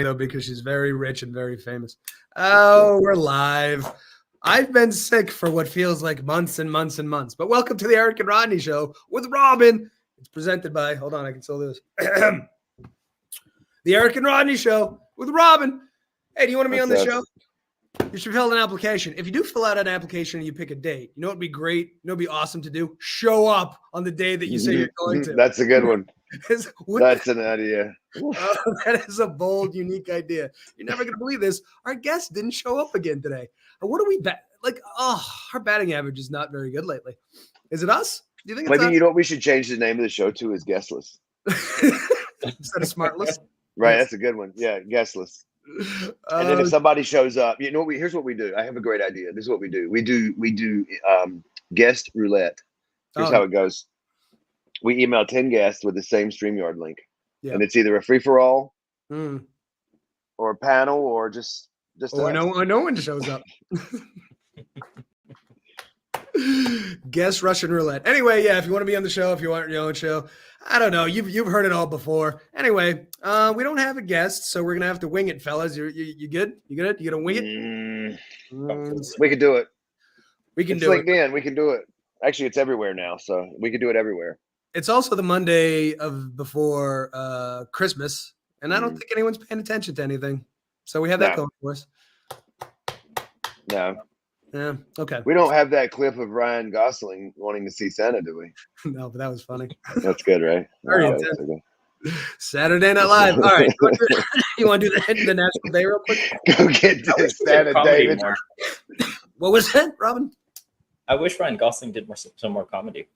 though, because she's very rich and very famous. Oh, we're live. I've been sick for what feels like months and months and months. But welcome to the Eric and Rodney Show with Robin. It's presented by, hold on, I can still do this. The Eric and Rodney Show with Robin. Hey, do you want to be on the show? You should fill out an application. If you do fill out an application and you pick a date, you know what'd be great? You know what'd be awesome to do? Show up on the day that you say you're going to. That's a good one. That's an idea. That is a bold, unique idea. You're never going to believe this. Our guest didn't show up again today. What are we our batting average is not very good lately. Is it us? Do you think it's us? You know what we should change the name of the show to is Guestless. Instead of Smartless? Right, that's a good one. Yeah, Guestless. And then if somebody shows up, you know what here's what we do. I have a great idea. This is what we do. We do guest roulette. Here's how it goes. We email 10 guests with the same StreamYard link. Yep. And it's either a free-for-all or a panel or just or no one shows up. Guess Russian roulette. Anyway, yeah, if you want to be on the show, if you want your own show, I don't know. You've heard it all before. Anyway, we don't have a guest, so we're gonna have to wing it, fellas. You good? You good? You gonna wing it? We can do it. We can do it. LinkedIn. We can do it. Actually, it's everywhere now, so we can do it everywhere. It's also the Monday before Christmas, and I don't think anyone's paying attention to anything. So we have that going for us. No. Yeah. Okay. We don't have that clip of Ryan Gosling wanting to see Santa, do we? No, but that was funny. That's good, right? Very intense. Saturday Night Live. All right. You want to do the national day real quick? Go get this Santa David. What was that, Robin? I wish Ryan Gosling did some more comedy.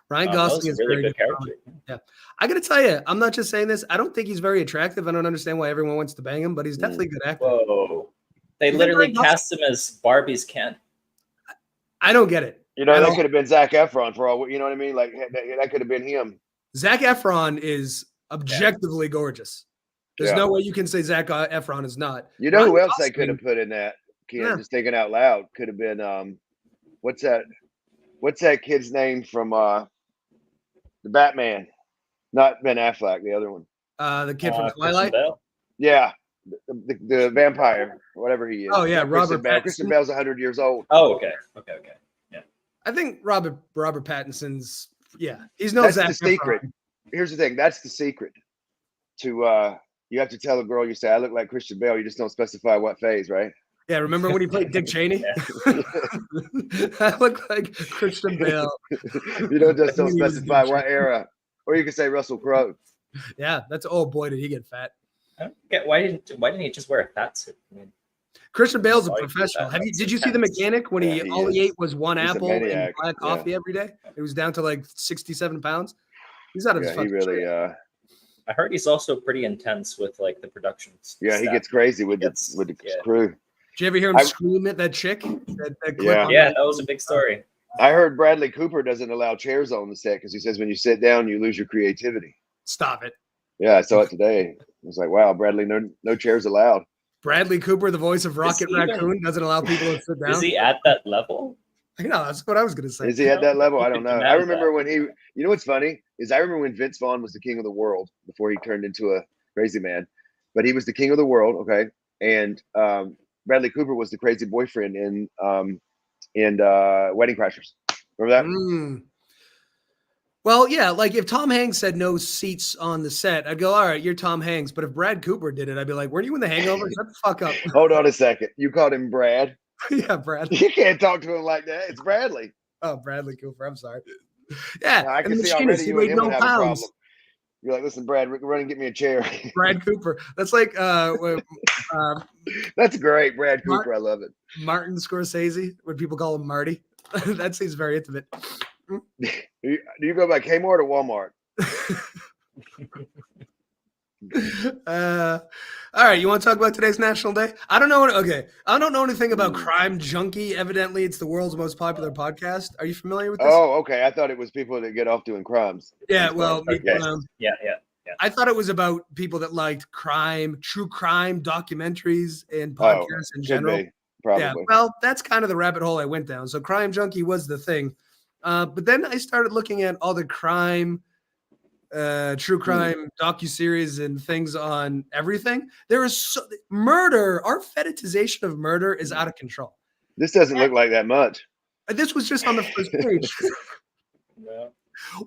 Ryan Gosling is really good character. Yeah. I got to tell you, I'm not just saying this. I don't think he's very attractive. I don't understand why everyone wants to bang him, but he's definitely a good actor. Whoa. They literally cast him as Barbie's Ken. I don't get it. You know, that could have been Zac Efron for all, you know what I mean? Like, that could have been him. Zac Efron is objectively gorgeous. There's no way you can say Zac Efron is not. You know who else they could have put in that? Just thinking out loud. Could have been, what's that kid's name from the Batman? Not Ben Affleck, the other one. The kid from Twilight? Yeah. The vampire, whatever he is. Oh yeah, Robert Pattinson. Christian Bale's 100 years old. Oh, okay. Yeah. I think Robert Pattinson's he's no Zac Efron. That's the secret. Here's the thing. That's the secret. To you have to tell a girl, you say, I look like Christian Bale. You just don't specify what phase, right? Yeah, remember when he played Dick Cheney? I look like Christian Bale. You don't specify what era. Or you can say Russell Crowe. Yeah, boy, did he get fat. I don't get why didn't he just wear a fat suit? I mean, Christian Bale's a professional. Did you see The Mechanic when all he ate was one apple and black coffee every day? It was down to like 67 pounds. He's out of his fucking really I heard he's also pretty intense with like the productions. Yeah, he gets crazy with the crew. Did you ever hear him scream at that chick? That that was a big story. I heard Bradley Cooper doesn't allow chairs on the set because he says when you sit down, you lose your creativity. Stop it. Yeah, I saw it today. I was like, wow, Bradley, no chairs allowed. Bradley Cooper, the voice of Rocket Raccoon, doesn't allow people to sit down. Is he at that level? No, that's what I was going to say. Is he at that level? I don't know. I remember when you know what's funny is I remember when Vince Vaughn was the king of the world before he turned into a crazy man. But he was the king of the world, okay? And Bradley Cooper was the crazy boyfriend in Wedding Crashers. Remember that? Well, yeah, like if Tom Hanks said no seats on the set, I'd go, all right, you're Tom Hanks. But if Brad Cooper did it, I'd be like, weren't you in The Hangover? Shut the fuck up. Hold on a second. You called him Brad? Yeah, Brad. You can't talk to him like that. It's Bradley. Oh, Bradley Cooper. I'm sorry. Yeah, I can see already he weighed no pounds. You're like, listen, Brad, run and get me a chair. Brad Cooper. That's like that's great, Brad Cooper. I love it. Martin Scorsese, when people call him Marty. That seems very intimate. Do you go by Kmart or Walmart? All right, you want to talk about today's National Day? I don't know. I don't know anything about Crime Junkie. Evidently, it's the world's most popular podcast. Are you familiar with this? Oh, okay. I thought it was people that get off doing crimes. Yeah, well, yeah. I thought it was about people that liked crime, true crime documentaries, and podcasts in general. Probably. Yeah, well, that's kind of the rabbit hole I went down. So Crime Junkie was the thing. But then I started looking at all the crime true crime docuseries and things on everything. There is murder. Our fetishization of murder is out of control. This doesn't look like that much. This was just on the first page. Yeah.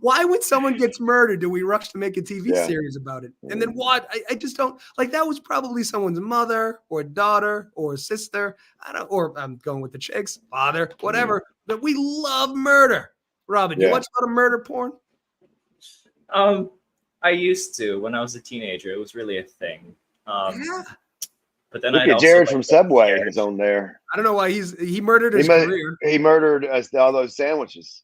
Why when someone gets murdered do we rush to make a TV series about it? And then what? I just don't like that was probably someone's mother or daughter or sister. Or I'm going with the chicks, father, whatever. But we love murder. Robin, you watch a lot of murder porn? I used to when I was a teenager. It was really a thing. But then look at Jared from Subway is on there. I don't know why he murdered his career. He murdered all those sandwiches.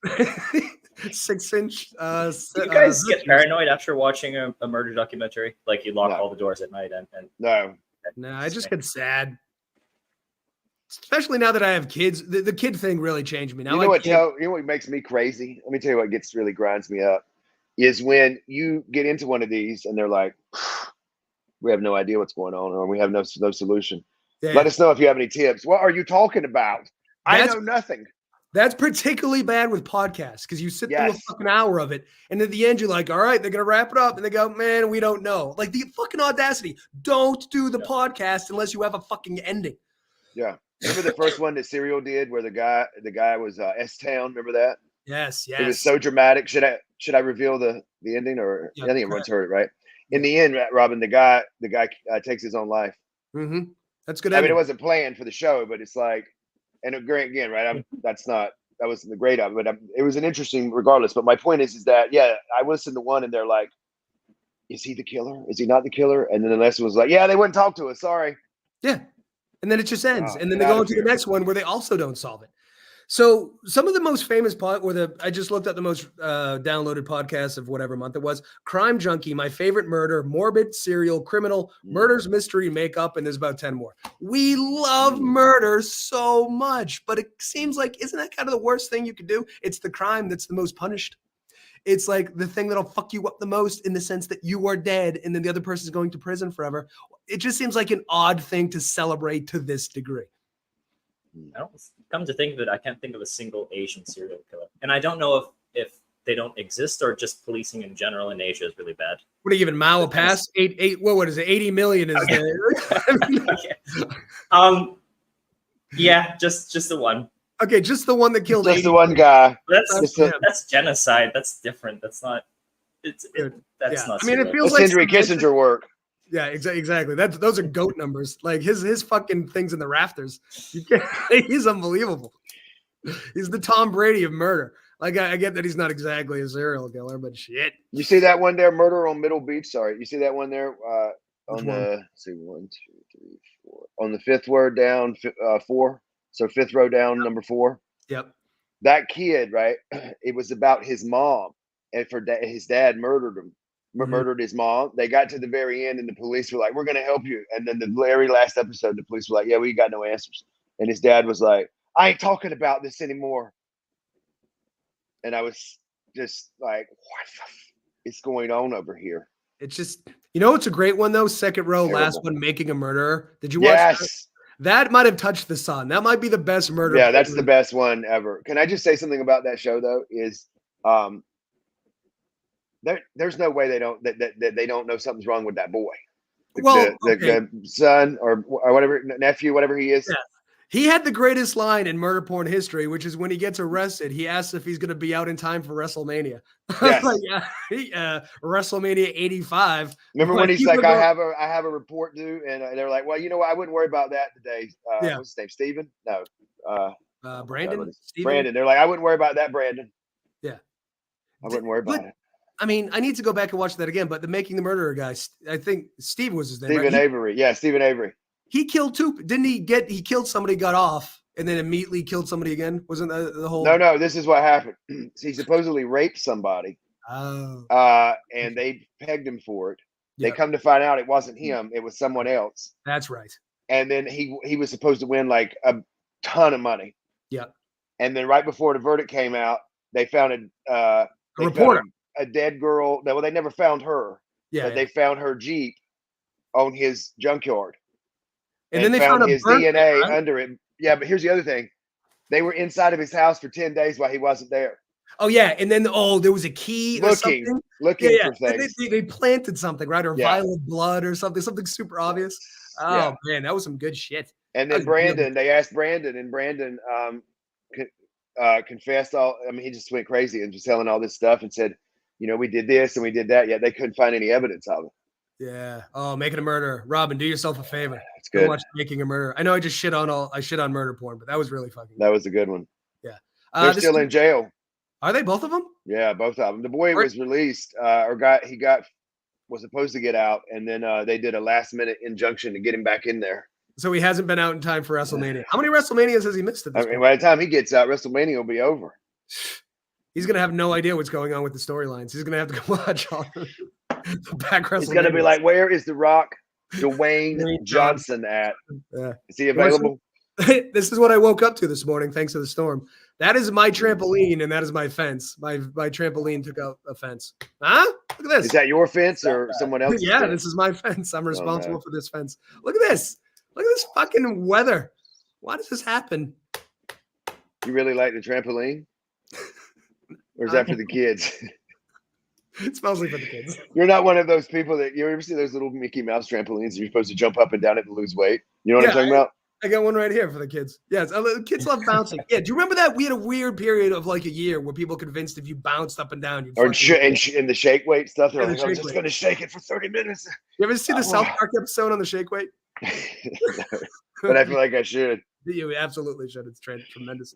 6-inch. Do you guys get paranoid after watching a murder documentary? Like you lock all the doors at night and no, I just get sad. Especially now that I have kids, the kid thing really changed me. Now, you know what makes me crazy? Let me tell you what really grinds me up is when you get into one of these and they're like, we have no idea what's going on, or we have no solution. Yeah. Let us know if you have any tips. What are you talking about? I know nothing. That's particularly bad with podcasts because you sit through a fucking hour of it, and at the end you're like, all right, they're gonna wrap it up, and they go, man, we don't know. Like the fucking audacity. Don't do the podcast unless you have a fucking ending. Yeah. Remember the first one that Serial did where the guy was S-Town? Remember that? Yes. It was so dramatic. Should I reveal the ending, or I think everyone's heard it, right? In the end, Robin, the guy takes his own life. Mm-hmm. That's good. I mean, it wasn't planned for the show, but it's like, and again, right? That wasn't the great of it, but it was an interesting regardless. But my point is that I listened to one and they're like, is he the killer? Is he not the killer? And then the next one was like, yeah, they wouldn't talk to us. Sorry. Yeah. And then it just ends. And then they go into the next one where they also don't solve it. So some of the most famous I just looked at the most downloaded podcasts of whatever month it was. Crime Junkie, My Favorite Murder, Morbid, Serial, Criminal, Murders, Mystery, Makeup, and there's about 10 more. We love murder so much, but it seems like, isn't that kind of the worst thing you could do? It's the crime that's the most punished. It's like the thing that'll fuck you up the most in the sense that you are dead and then the other person's going to prison forever. It just seems like an odd thing to celebrate to this degree. I don't come to think of it. I can't think of a single Asian serial killer, and I don't know if they don't exist or just policing in general in Asia is really bad. What are you giving Mao a pass? What is it? 80 million is yeah, just the one. Okay, just the one that killed. Just the one guy. That's genocide. That's different. That's not. That's not. I mean, it feels like Henry Kissinger work. Yeah, exactly. Those are goat numbers. Like his fucking things in the rafters. He's unbelievable. He's the Tom Brady of murder. Like I get that he's not exactly a serial killer, but shit. You see that one there, Murder on Middle Beach? Sorry, you see that one there? On the let's see, 1, 2, 3, 4. On the fifth word down, 4. So fifth row down, number 4. Yep. That kid, right? It was about his mom, and his dad murdered him. Murdered his mom. They got to the very end and the police were like, we're going to help you. And then the very last episode, the police were like, yeah, we got no answers. And his dad was like, I ain't talking about this anymore. And I was just like, what is going on over here? It's just, it's a great one though. Second row, last one, Making a Murderer. Did you watch that? That might have touched the sun. That might be the best murder. Yeah, that's the best one ever. Can I just say something about that show though? Is there's no way they don't know something's wrong with that boy. The son or whatever, nephew, whatever he is. Yeah. He had the greatest line in murder porn history, which is when he gets arrested, he asks if he's going to be out in time for WrestleMania. Yes. WrestleMania 85. Remember when he's like, I have a report due, and they're like, well, you know what? I wouldn't worry about that today. What's his name? Steven? No. Brandon? Brandon. They're like, I wouldn't worry about that, Brandon. Yeah. I wouldn't worry about it. I mean, I need to go back and watch that again, but the Making the Murderer guy, I think Steve was his name. Stephen Avery. Yeah, Stephen Avery. He killed 2. Didn't he he killed somebody, got off, and then immediately killed somebody again? Wasn't that the whole? No, this is what happened. He supposedly raped somebody. Oh. And they pegged him for it. Yep. They come to find out it wasn't him. It was someone else. That's right. And then he was supposed to win like a ton of money. Yep. And then right before the verdict came out, they found a reporter. A dead girl. Well, they never found her. Yeah. But they found her Jeep on his junkyard. And then they found his DNA under it. Yeah, but here's the other thing. They were inside of his house for 10 days while he wasn't there. Oh yeah, and then there was a key or something. Looking Yeah. for things. They planted something, right? Or Yeah. violet blood or something super obvious. Oh man, that was some good shit. And That then was Brandon, they asked Brandon, and Brandon confessed all. I mean, he just went crazy and just telling all this stuff and said, we did this and we did that. Yet they couldn't find any evidence of it. Yeah. Oh, Making a Murderer. Robin, do yourself a favor. It's good. Go watch Making a Murderer. I know I just shit on murder porn, but that was really fucking good. That was a good one. Yeah. They're still in jail. Are they, both of them? Yeah, both of them. The boy was released, was supposed to get out, and then they did a last minute injunction to get him back in there. So he hasn't been out in time for WrestleMania. How many WrestleManias has he missed at this point? By the time he gets out, WrestleMania will be over. He's gonna have no idea what's going on with the storylines. He's gonna have to go watch all the back WrestleMania. He's gonna be like, "Where is The Rock, Dwayne Johnson at? Is he available?" This is what I woke up to this morning, thanks to the storm. That is my trampoline, and that is my fence. My trampoline took out a fence. Huh? Look at this. Is that your fence or someone else's? Yeah, fence? this is my fence. I'm responsible for this fence. Look at this. Look at this fucking weather. Why does this happen? You really like the trampoline? Or is that for the kids? It's mostly for the kids. You're not one of those people that you ever see those little Mickey Mouse trampolines you're supposed to jump up and down it to lose weight. You know what I'm talking about? I got one right here for the kids. Yes, kids love bouncing. Yeah, do you remember that? We had a weird period of like a year where people convinced if you bounced up and down, you'd and the shake weight stuff. They're like, I'm just going to shake it for 30 minutes. You ever see the South Park episode on the shake weight? But I feel like I should. You absolutely should. It's tremendous.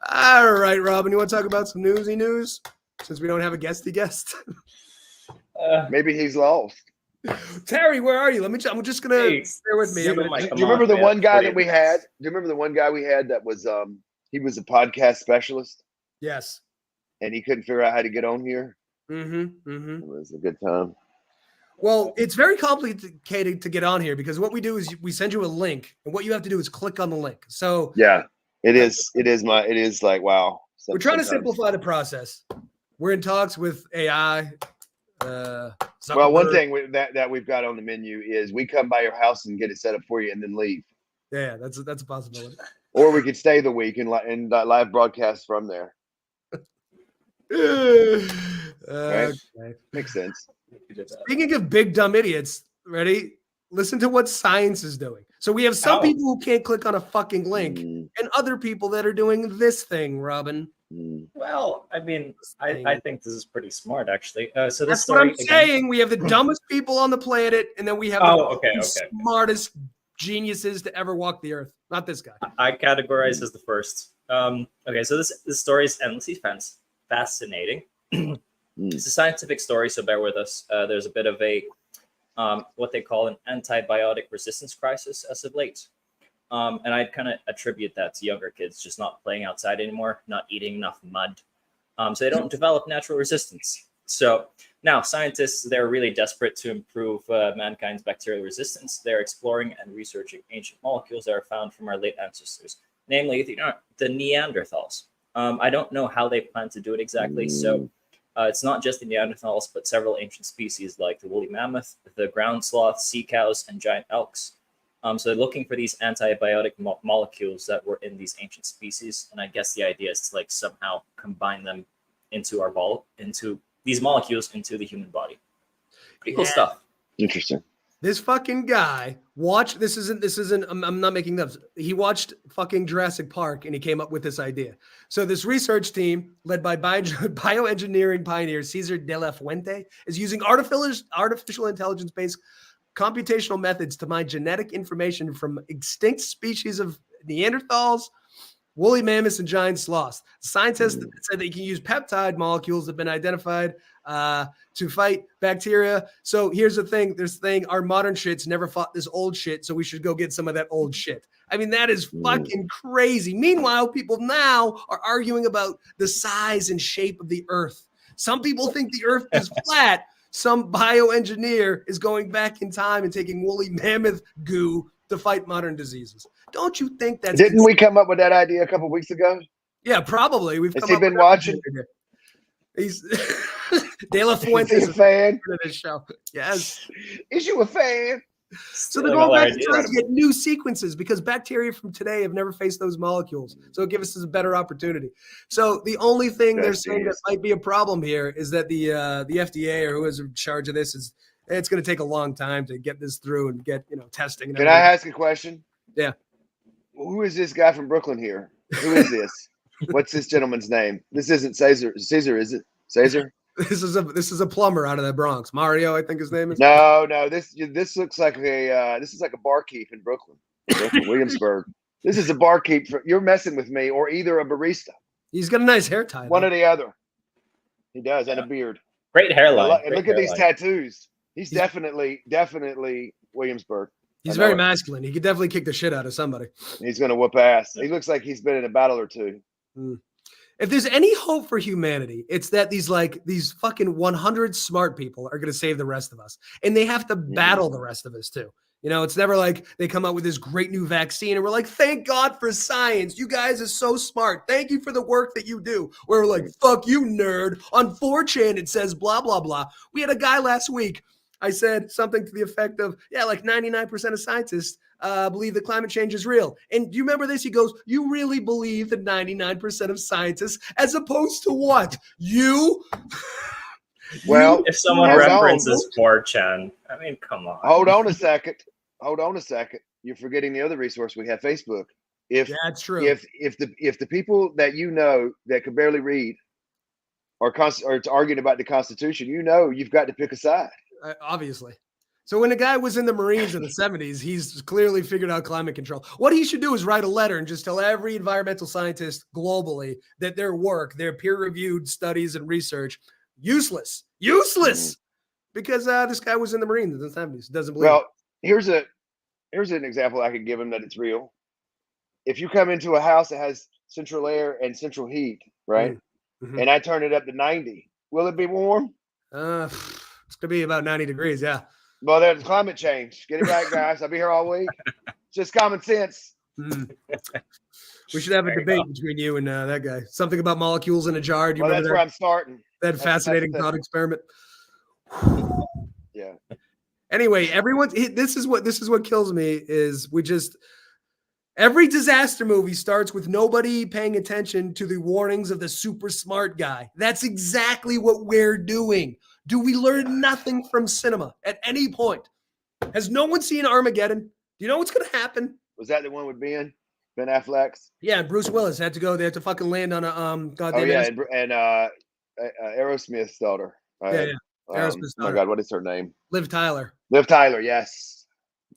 All right, Robin, you want to talk about some newsy news since we don't have a guest? Maybe he's lost. Terry, where are you? I'm just gonna bear with me. Do you remember the one guy that we had? Do you remember the one guy we had that was he was a podcast specialist? Yes. And he couldn't figure out how to get on here. Mm-hmm. It was a good time. Well, it's very complicated to get on here because what we do is we send you a link, and what you have to do is click on the link. So yeah, it is like wow. We're trying to simplify the process. We're in talks with AI. Well, one thing that we've got on the menu is we come by your house and get it set up for you and then leave. Yeah, that's a possibility. Or we could stay the week and live broadcast from there. Right? Okay. Makes sense. Speaking of big dumb idiots, ready? Listen to what science is doing. So we have some people who can't click on a fucking link and other people that are doing this thing, Robin. Well, I mean, I think this is pretty smart, actually. So that's what I'm saying. We have the dumbest people on the planet, and then we have the smartest geniuses to ever walk the earth. Not this guy. I categorize as the first. Okay, so this story is endlessly fascinating. It's a scientific story, so bear with us. There's a bit of a what they call an antibiotic resistance crisis as of late. And I'd kind of attribute that to younger kids just not playing outside anymore, not eating enough mud. So they don't develop natural resistance. So now scientists, they're really desperate to improve mankind's bacterial resistance. They're exploring and researching ancient molecules that are found from our late ancestors, namely the Neanderthals. I don't know how they plan to do it exactly. So it's not just the Neanderthals, but several ancient species like the woolly mammoth, the ground sloth, sea cows, and giant elks. So they're looking for these antibiotic molecules that were in these ancient species. And I guess the idea is to somehow combine them into these molecules into the human body. Pretty cool stuff. Interesting. This fucking guy watched, this isn't, I'm not making up. He watched fucking Jurassic Park and he came up with this idea. So this research team led by bioengineering pioneer Cesar de la Fuente is using artificial intelligence-based computational methods to mine genetic information from extinct species of Neanderthals, woolly mammoths, and giant sloths. Scientists said they can use peptide molecules that have been identified to fight bacteria. So here's the thing. Our modern shits never fought this old shit, so we should go get some of that old shit. I mean, that is fucking crazy. Meanwhile, people now are arguing about the size and shape of the earth. Some people think the earth is flat. Some bioengineer is going back in time and taking woolly mammoth goo to fight modern diseases. Don't you think that's... Didn't we come up with that idea a couple of weeks ago? Yeah, probably. Has he been watching? He's De La Fuente is he a fan of this show. Yes. Is you a fan? So they're going back to try to get new sequences because bacteria from today have never faced those molecules. So it gives us a better opportunity. So the only thing they're saying that might be a problem here is that the FDA or who is in charge of this is it's going to take a long time to get this through and get testing. And Can I ask a question? Yeah. Who is this guy from Brooklyn here? Who is this? What's this gentleman's name? This isn't Caesar. Caesar, is it? Caesar? This is a plumber out of the Bronx. Mario, I think his name is. No. This looks like this is like a barkeep in Brooklyn, Williamsburg. This is a barkeep. You're messing with me, or either a barista. He's got a nice hair tie. One or the other. He does, and a beard. Great hairline. And look at these tattoos. He's definitely Williamsburg. He's very masculine. He could definitely kick the shit out of somebody. He's gonna whoop ass. He looks like he's been in a battle or two. If there's any hope for humanity, it's that these fucking 100 smart people are going to save the rest of us. And they have to battle the rest of us too. It's never like they come out with this great new vaccine and we're like, thank God for science. You guys are so smart. Thank you for the work that you do. We're like, fuck you, nerd. On 4chan, it says blah, blah, blah. We had a guy last week. I said something to the effect of, like 99% of scientists believe that climate change is real. And do you remember this? He goes, you really believe that 99% of scientists, as opposed to what? You? Well, if someone references 4chan, I mean, come on. Hold on a second. You're forgetting the other resource we have, Facebook. That's true. If the people that that could barely read are arguing about the Constitution, you've got to pick a side. Obviously. So when a guy was in the Marines in the 70s, he's clearly figured out climate control. What he should do is write a letter and just tell every environmental scientist globally that their work, their peer-reviewed studies and research, useless, because this guy was in the Marines in the 70s. Doesn't believe. Well, here's an example I could give him that it's real. If you come into a house that has central air and central heat, right, and I turn it up to 90, will it be warm? It's gonna be about 90 degrees. Yeah. Well, there's climate change. Get it right, guys. I'll be here all week. Just common sense. We should have a debate between you and that guy. Something about molecules in a jar. Do you remember that's where I'm starting. That fascinating thought experiment. Yeah. Anyway, this is what kills me is every disaster movie starts with nobody paying attention to the warnings of the super smart guy. That's exactly what we're doing. Do we learn nothing from cinema at any point? Has no one seen Armageddon? Do you know what's going to happen? Was that the one with Ben Affleck's? Yeah, Bruce Willis had to go. They had to fucking land on a and Aerosmith's daughter. Aerosmith's daughter. Oh my God, what is her name? Liv Tyler. Liv Tyler, yes.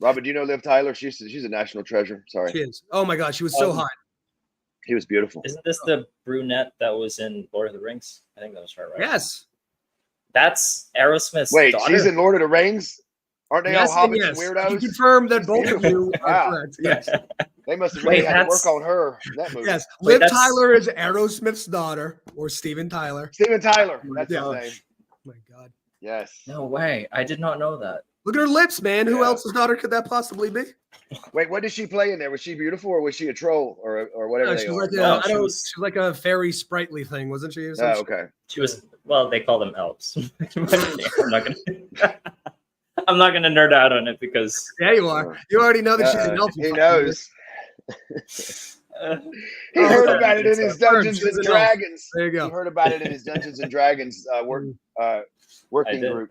Robert, do you know Liv Tyler? She's a national treasure. Sorry. She is. Oh my God, she was so hot. He was beautiful. Isn't this the brunette that was in Lord of the Rings? I think that was right. Yes. That's Aerosmith's daughter? She's in Lord of the Rings? Aren't they all hobbits and weirdos? You confirm that both of you are correct. Yes. They must have really had to work on her in that movie. Yes. Liv Tyler is Aerosmith's daughter, or Steven Tyler. Steven Tyler. That's his name. Oh my God. Yes. No way. I did not know that. Look at her lips, man. Who else's daughter could that possibly be? Wait, what did she play in there? Was she beautiful or was she a troll or whatever? No, she was like a fairy sprightly thing, wasn't she? Oh, okay. She was, well, they call them elves. I'm not gonna nerd out on it because you are. You already know that she's an elf. He knows. He heard about it in his Dungeons and Dragons. There you go. He heard about it in his Dungeons and Dragons working group.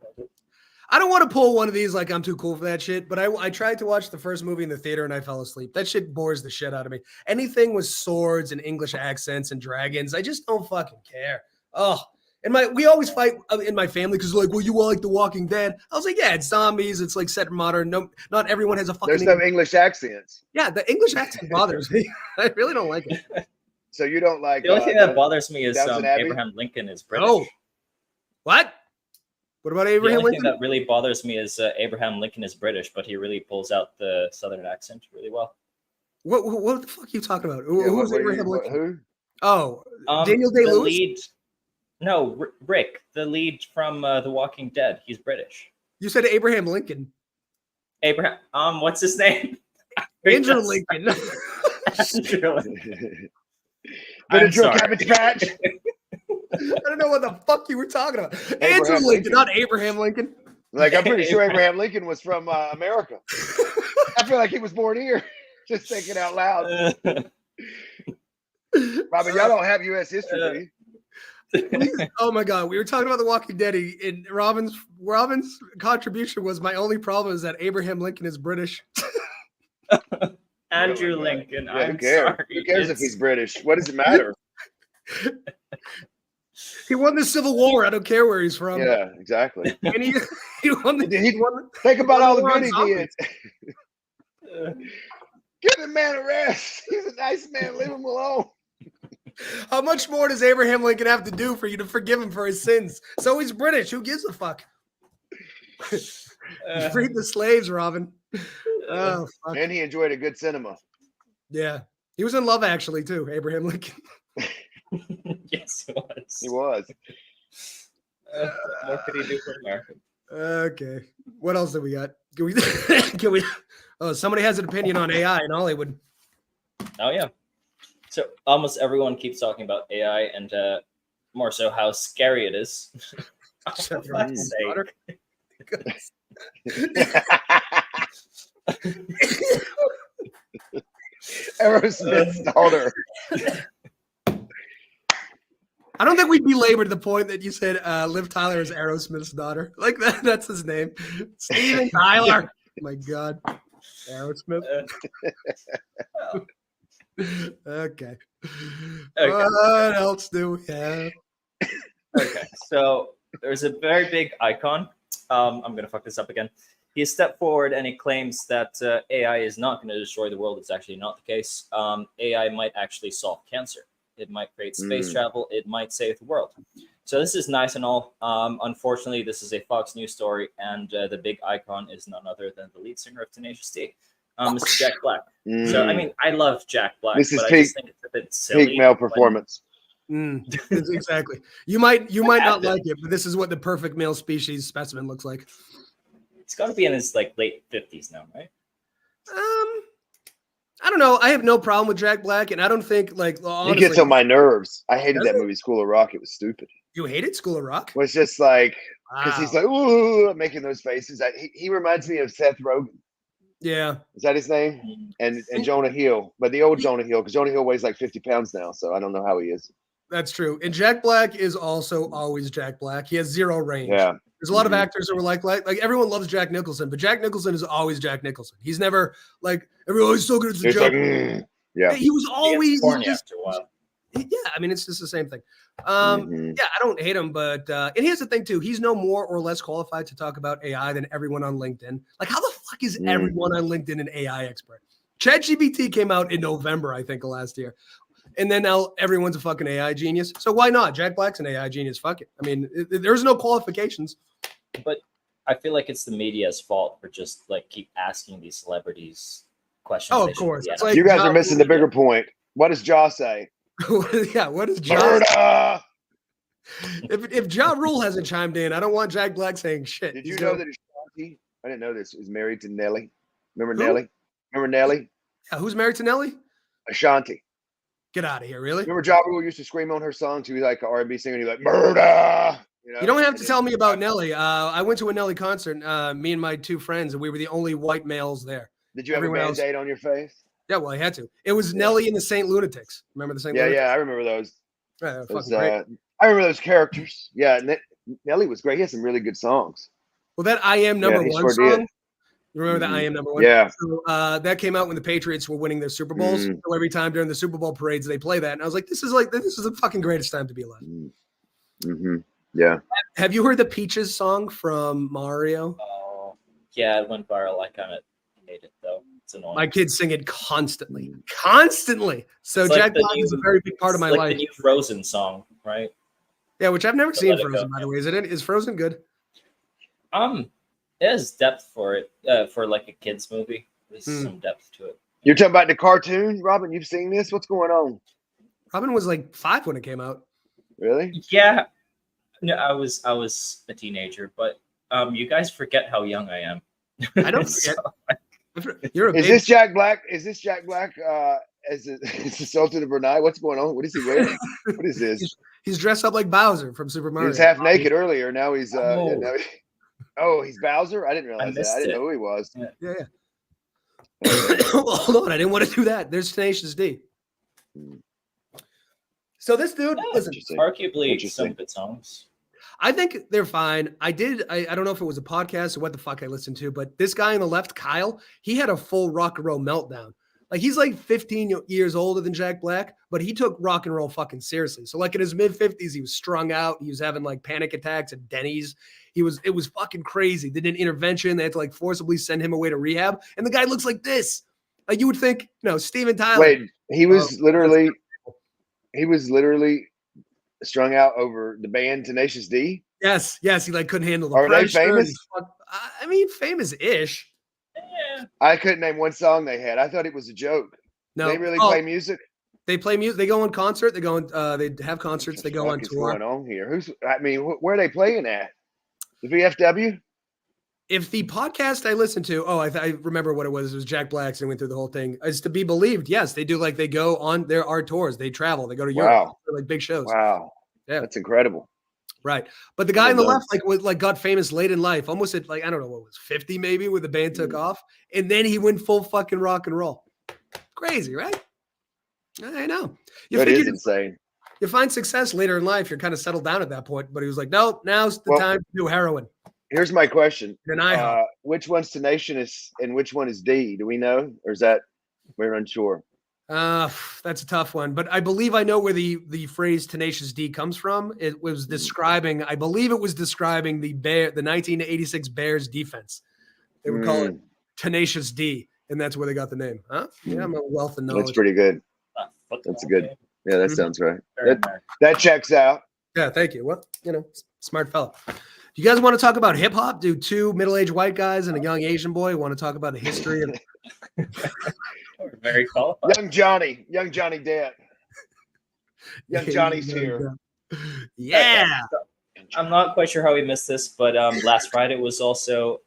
I don't want to pull one of these like I'm too cool for that shit, but I tried to watch the first movie in the theater and I fell asleep. That shit bores the shit out of me. Anything with swords and English accents and dragons, I just don't fucking care. Oh, and we always fight in my family because like, well, you like The Walking Dead. I was like, yeah, it's zombies. It's like set in modern. No, not everyone has a fucking. There's no English accents. Yeah, the English accent bothers me. I really don't like it. So you don't like. The only thing that bothers me is Abraham Lincoln is British. Oh, what? What about Abraham Lincoln? The only thing that really bothers me is Abraham Lincoln is British, but he really pulls out the Southern accent really well. What the fuck are you talking about? Who's Abraham Lincoln? Who? Oh, Daniel Day-Lewis? No, Rick, the lead from The Walking Dead. He's British. You said Abraham Lincoln. Abraham, what's his name? Andrew Lincoln. Andrew Cabbage Patch. I don't know what the fuck you were talking about. Andrew Lincoln, not Abraham Lincoln. Like, I'm pretty sure Abraham Lincoln was from America. I feel like he was born here. Just thinking out loud. Robin, y'all don't have U.S. history, do you? Oh my God, we were talking about The Walking Dead, and Robin's contribution was, my only problem is that Abraham Lincoln is British. Andrew Lincoln. Yeah, I'm who cares? sorry. Who cares if he's British? What does it matter? He won the Civil War. I don't care where he's from. Yeah, exactly. And he won the. Think about all the war on good he did. Give the man a rest. He's a nice man. Leave him alone. How much more does Abraham Lincoln have to do for you to forgive him for his sins? So he's British. Who gives a fuck? Freed the slaves, Robin. Oh, fuck. And he enjoyed a good cinema. Yeah. He was in Love Actually, too, Abraham Lincoln. Yes, he was. He was. What could he do for America? Okay. What else do we got? Can we? Oh, somebody has an opinion on AI in Hollywood. Oh, yeah. So almost everyone keeps talking about AI and more so how scary it is. For fuck's sake. Aerosmith's daughter. I don't think we belabored the point that you said Liv Tyler is Aerosmith's daughter. Like that's his name. Steven Tyler. Oh my God. Aerosmith. Okay. What else do we have? Okay. So there's a very big icon. I'm going to fuck this up again. He has stepped forward and he claims that AI is not going to destroy the world. It's actually not the case. AI might actually solve cancer. It might create space travel. It might save the world. So this is nice and all. Unfortunately, this is a Fox News story, and the big icon is none other than the lead singer of Tenacious D, Mr. Jack Black. So, I mean, I love Jack Black, This is but peak, I just think it's a bit silly. Peak male performance. Exactly. You might not like it, but this is what the perfect male species specimen looks like. It's got to be in his like late 50s now, right? I don't know. I have no problem with Jack Black, and I don't think like honestly, He gets on my nerves. I hated that movie, School of Rock. It was stupid. You hated School of Rock? Well, it's just like because Wow. he's like, ooh, making those faces. He reminds me of Seth Rogen. Yeah. Is that his name? And Jonah Hill, but the old Jonah Hill, because Jonah Hill weighs like 50 pounds now, so I don't know how he is. That's true. And Jack Black is also always Jack Black. He has zero range. Yeah. There's a lot of actors who are like everyone loves Jack Nicholson, but Jack Nicholson is always Jack Nicholson. He's never like everyone's so good at the It's joke. like, yeah. He was always corny just, after a while. yeah. I mean, it's just the same thing. Yeah, I don't hate him, but and here's the thing too: he's no more or less qualified to talk about AI than everyone on LinkedIn. Like, how the fuck is everyone on LinkedIn an AI expert? ChatGPT came out in November, I think, of last year. And then now everyone's a fucking AI genius. So why not? Jack Black's an AI genius. Fuck it. I mean, there's no qualifications. But I feel like it's the media's fault for just like keep asking these celebrities questions. Oh, of course. It's like you guys are missing the bigger point. What does Jaw say? Yeah, what is Ja? Murder! If Ja Rule hasn't chimed in, I don't want Jack Black saying shit. Did you know that Ashanti, I didn't know this, is married to Nelly? Remember Who? Nelly? Remember Nelly? Yeah, who's married to Nelly? Ashanti. Get out of here, really? Remember Ja Rule used to scream on her song? She was like an R&B singer, and he's like, murder! You don't have to tell me about Nelly. I went to a Nelly concert, me and my two friends, and we were the only white males there. Did you have Everyone a else- Band-Aid on your face? Yeah, well, I had to. It was Nelly and the Saint Lunatics. Remember the Saint Yeah, Lunatics? yeah, I remember those. Yeah, they were Those, fucking great. I remember those characters. Yeah, Nelly was great. He had some really good songs. Well, that I Am Number he One sure song. did. You remember that I Am Number One? Yeah. So, that came out when the Patriots were winning their Super Bowls. So every time during the Super Bowl parades, they play that. And I was like, this is the fucking greatest time to be alive. Yeah. Have you heard the Peaches song from Mario? Oh, yeah, it went viral. I kind of hate it though. It's annoying. My kids sing it constantly. Constantly. So It's like Jack the Black is a new- very big part of my It's like life. the new Frozen song, right? Yeah, which I've never So seen let it Frozen, go. by the way. Is Frozen good? It has depth for it, for like a kids movie. There's some depth to it. You're talking about the cartoon, Robin? You've seen this? What's going on? Robin was like 5 when it came out. Really? Yeah. No, I was a teenager, but you guys forget how young I am. I don't So- forget. You're a Is big this Jack Black? Is this Jack Black as the Sultan of Brunei? What's going on? What is he wearing? What is this? He's dressed up like Bowser from Super He Mario. was half naked earlier. Now he's Oh. Oh, he's Bowser? I didn't realize that. missed I didn't it. know who he was. Yeah. Well, hold on. I didn't want to do that. There's Tenacious D. So this dude, listen, Arguably some good songs. I think they're fine. I don't know if it was a podcast or what the fuck I listened to, but this guy on the left, Kyle, he had a full rock and roll meltdown. Like he's like 15 years older than Jack Black, but he took rock and roll fucking seriously. So like in his mid 50s, he was strung out. He was having like panic attacks at Denny's. It was fucking crazy. They did an intervention. They had to like forcibly send him away to rehab. And the guy looks like this. Like you would think, Steven Tyler. Wait, he was literally strung out over the band Tenacious D? Yes. He like couldn't handle the pressure. Are they famous? I mean, famous-ish. Yeah. I couldn't name one song they had. I thought it was a joke. No, they really play music. They play music. They go on concert. They go on. They have concerts. They go on tour. What's going on here? Where are they playing at? The VFW. If the podcast I listened to, I remember what it was. It was Jack Black's and went through the whole thing. Is to be believed. Yes, they do. Like they go on their art tours. They travel. They go to Europe for like big shows. Wow. Yeah, that's incredible. Right. But the guy on the left, got famous late in life, almost at like, I don't know what it was, 50 maybe, when the band took off. And then he went full fucking rock and roll. Crazy, right? I know. That is insane. You find success later in life, you're kind of settled down at that point. But he was like, no, now's the time to do heroin. Here's my question. Then which one's Tenacious and which one is D? Do we know? Or is that we're unsure? That's a tough one, but I believe I know where the phrase Tenacious D comes from. It was describing, I believe it was describing the 1986 Bears defense. They would call it Tenacious D, and that's where they got the name. Huh? Yeah, I'm a wealth of knowledge. That's pretty good. That's good. Yeah, that sounds right. That checks out. Yeah, thank you. Well, smart fella. Do you guys want to talk about hip hop? Do two middle-aged white guys and a young Asian boy want to talk about the history of very qualified. Young Johnny Depp. Young Johnny's here. Yeah. I'm not quite sure how we missed this, but last Friday was also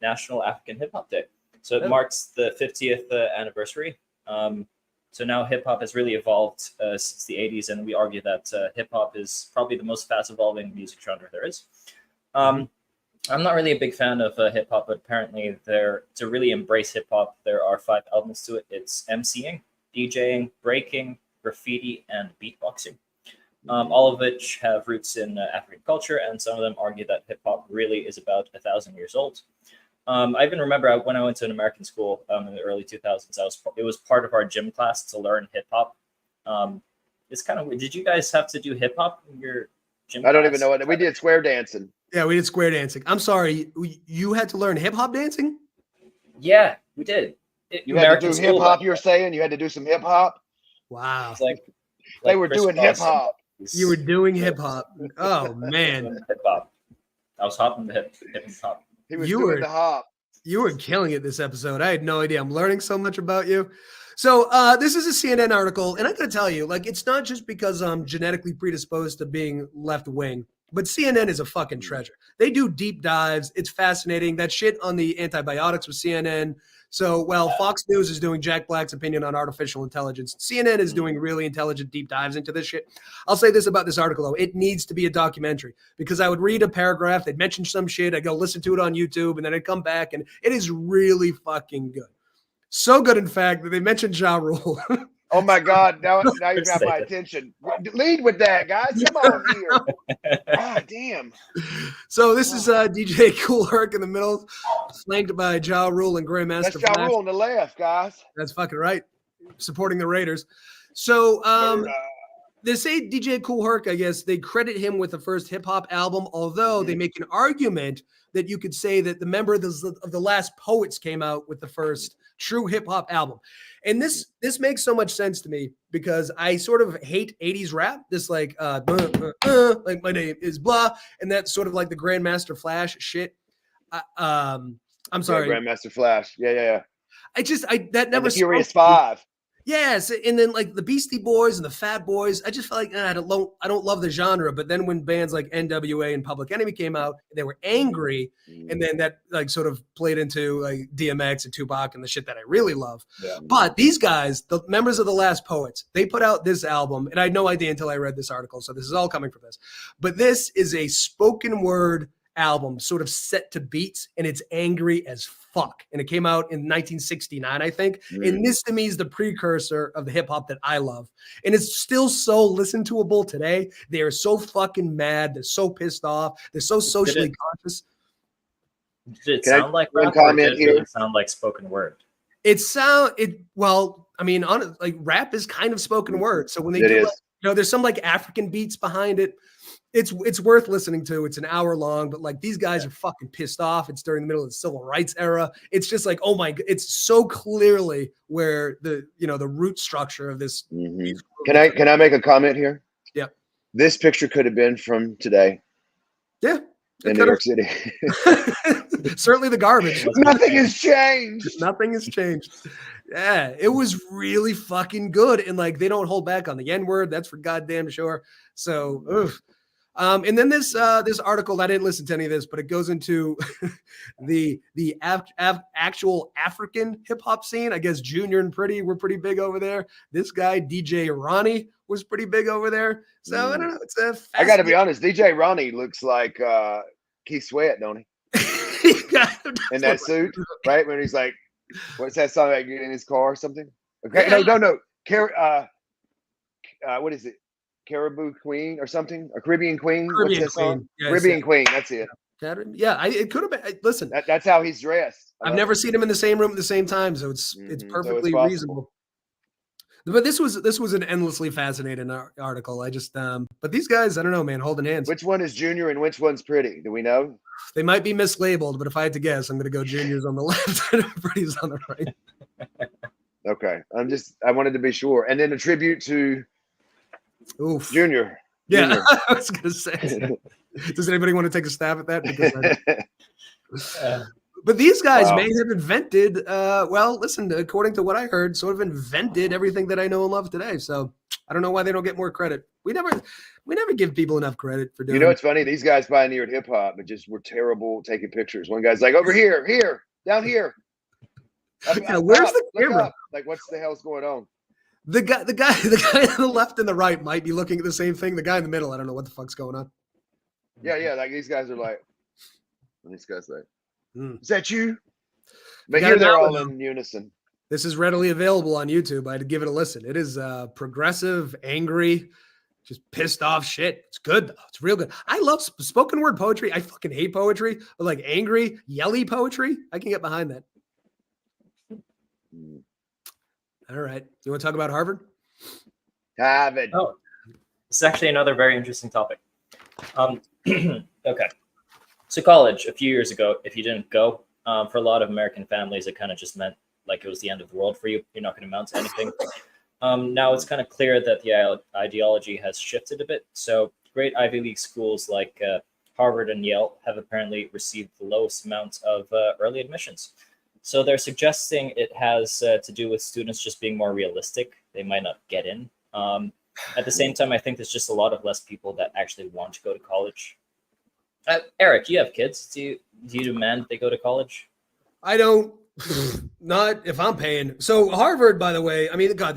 National African Hip Hop Day. So it marks the 50th anniversary. So now hip hop has really evolved since the 80s, and we argue that hip hop is probably the most fast evolving music genre there is. I'm not really a big fan of hip hop, but apparently to really embrace hip hop, there are 5 elements to it. It's MCing, DJing, breaking, graffiti, and beatboxing. All of which have roots in African culture, and some of them argue that hip hop really is about 1,000 years old. I even remember when I went to an American school in the early 2000s, it was part of our gym class to learn hip hop. It's kind of weird. Did you guys have to do hip hop in your gym class? I don't even know what we did. Square dancing. Yeah, we did square dancing. I'm sorry, you had to learn hip hop dancing? Yeah, we did. You had to do hip hop. You were saying you had to do some hip hop. Wow. They were doing hip hop. You were doing hip hop. Oh man. Hip hop. I was hopping the hip hop. He was doing the hop. You were killing it this episode. I had no idea. I'm learning so much about you. So this is a CNN article, and I gotta tell you, it's not just because I'm genetically predisposed to being left wing, but CNN is a fucking treasure. They do deep dives. It's fascinating. That shit on the antibiotics with CNN. So while Fox News is doing Jack Black's opinion on artificial intelligence, CNN is doing really intelligent deep dives into this shit. I'll say this about this article, though. It needs to be a documentary because I would read a paragraph, they'd mention some shit, I'd go listen to it on YouTube, and then I'd come back, and it is really fucking good. So good, in fact, that they mentioned Ja Rule. Oh my God! Now you got my attention. Lead with that, guys. Come on here. God damn. So this is DJ Kool Herc in the middle, flanked by Ja Rule and Grandmaster. That's Ja Rule on the left, guys. That's fucking right. Supporting the Raiders. So they say DJ Kool Herc, I guess, they credit him with the first hip hop album, although they make an argument that you could say that the member of the Last Poets came out with the first true hip hop album. And this makes so much sense to me because I sort of hate 80s rap. This like my name is blah, and that's sort of like the Grandmaster Flash shit. I'm sorry, Grandmaster Flash. Yeah. That never. And the Furious Five. Yes, and then like the Beastie Boys and the Fat Boys, I just felt like I don't love the genre. But then when bands like NWA and Public Enemy came out, they were angry, and then that like sort of played into like DMX and Tupac and the shit that I really love. Yeah. But these guys, the members of the Last Poets, they put out this album, and I had no idea until I read this article. So this is all coming from this. But this is a spoken word album sort of set to beats, and it's angry as fuck. And it came out in 1969, I think. And this to me is the precursor of the hip hop that I love. And it's still so listen to-able today. They are so fucking mad. They're so pissed off. They're so socially conscious. Did it sound like rap, or did it sound like spoken word? Well, I mean, like rap is kind of spoken word. So when they do, like, you know, there's some like African beats behind it. It's worth listening to. It's an hour long, but like these guys are fucking pissed off. It's during the middle of the civil rights era. It's just like, oh my God, it's so clearly where the root structure of this. Can I make a comment here? Yeah. This picture could have been from today. Yeah. In New York City. Certainly the garbage. Nothing has changed. Nothing has changed. Yeah, it was really fucking good. And like they don't hold back on the N-word. That's for goddamn sure. So, oof. And then this article, I didn't listen to any of this, but it goes into the actual African hip hop scene. I guess Junior and Pretty were pretty big over there. This guy, DJ Ronnie, was pretty big over there. So I don't know. It's I got to be honest. DJ Ronnie looks like Keith Sweat, don't he? In that suit, right? When he's like, what's that song? Like, in his car or something? Okay, no. What is it? Caribou Queen or something? A Caribbean Queen? Caribbean What's that Queen. song? Yes, Caribbean Queen. That's it. Yeah, it could have been. Listen, that's how he's dressed. I've never seen him in the same room at the same time, so it's perfectly reasonable. But this was an endlessly fascinating article. I just but these guys, I don't know, man, holding hands. Which one is Junior and which one's Pretty? Do we know? They might be mislabeled, but if I had to guess, I'm going to go Junior's on the left and Pretty's on the right. Okay, I wanted to be sure, and then a tribute to Junior. Yeah, Junior. I was going to say. Does anybody want to take a stab at that? Because but these guys may have invented, well, listen, according to what I heard, sort of invented everything that I know and love today. So I don't know why they don't get more credit. We never give people enough credit for doing. You know, it's funny. These guys pioneered hip hop, but just were terrible taking pictures. One guy's like, over here, down here. Where's the camera? Like, what's the hell's going on? The guy on the left and the right might be looking at the same thing. The guy in the middle, I don't know what the fuck's going on. Yeah. Like these guys are like, and these guys like, is that you? But here they're all in unison. This is readily available on YouTube. I'd give it a listen. It is progressive, angry, just pissed off shit. It's good though. It's real good. I love spoken word poetry. I fucking hate poetry, but like angry, yelly poetry, I can get behind that. All right. You want to talk about Harvard? Harvard. Oh, it's actually another very interesting topic. Okay. So college, a few years ago, if you didn't go, for a lot of American families, it kind of just meant like it was the end of the world for you. You're not going to amount to anything. Now it's kind of clear that the ideology has shifted a bit. So great Ivy League schools like Harvard and Yale have apparently received the lowest amount of early admissions. So they're suggesting it has to do with students just being more realistic. They might not get in. At the same time, I think there's just a lot of less people that actually want to go to college. Eric, you have kids. Do you demand they go to college? I don't. Not if I'm paying. So Harvard, by the way, I mean, God,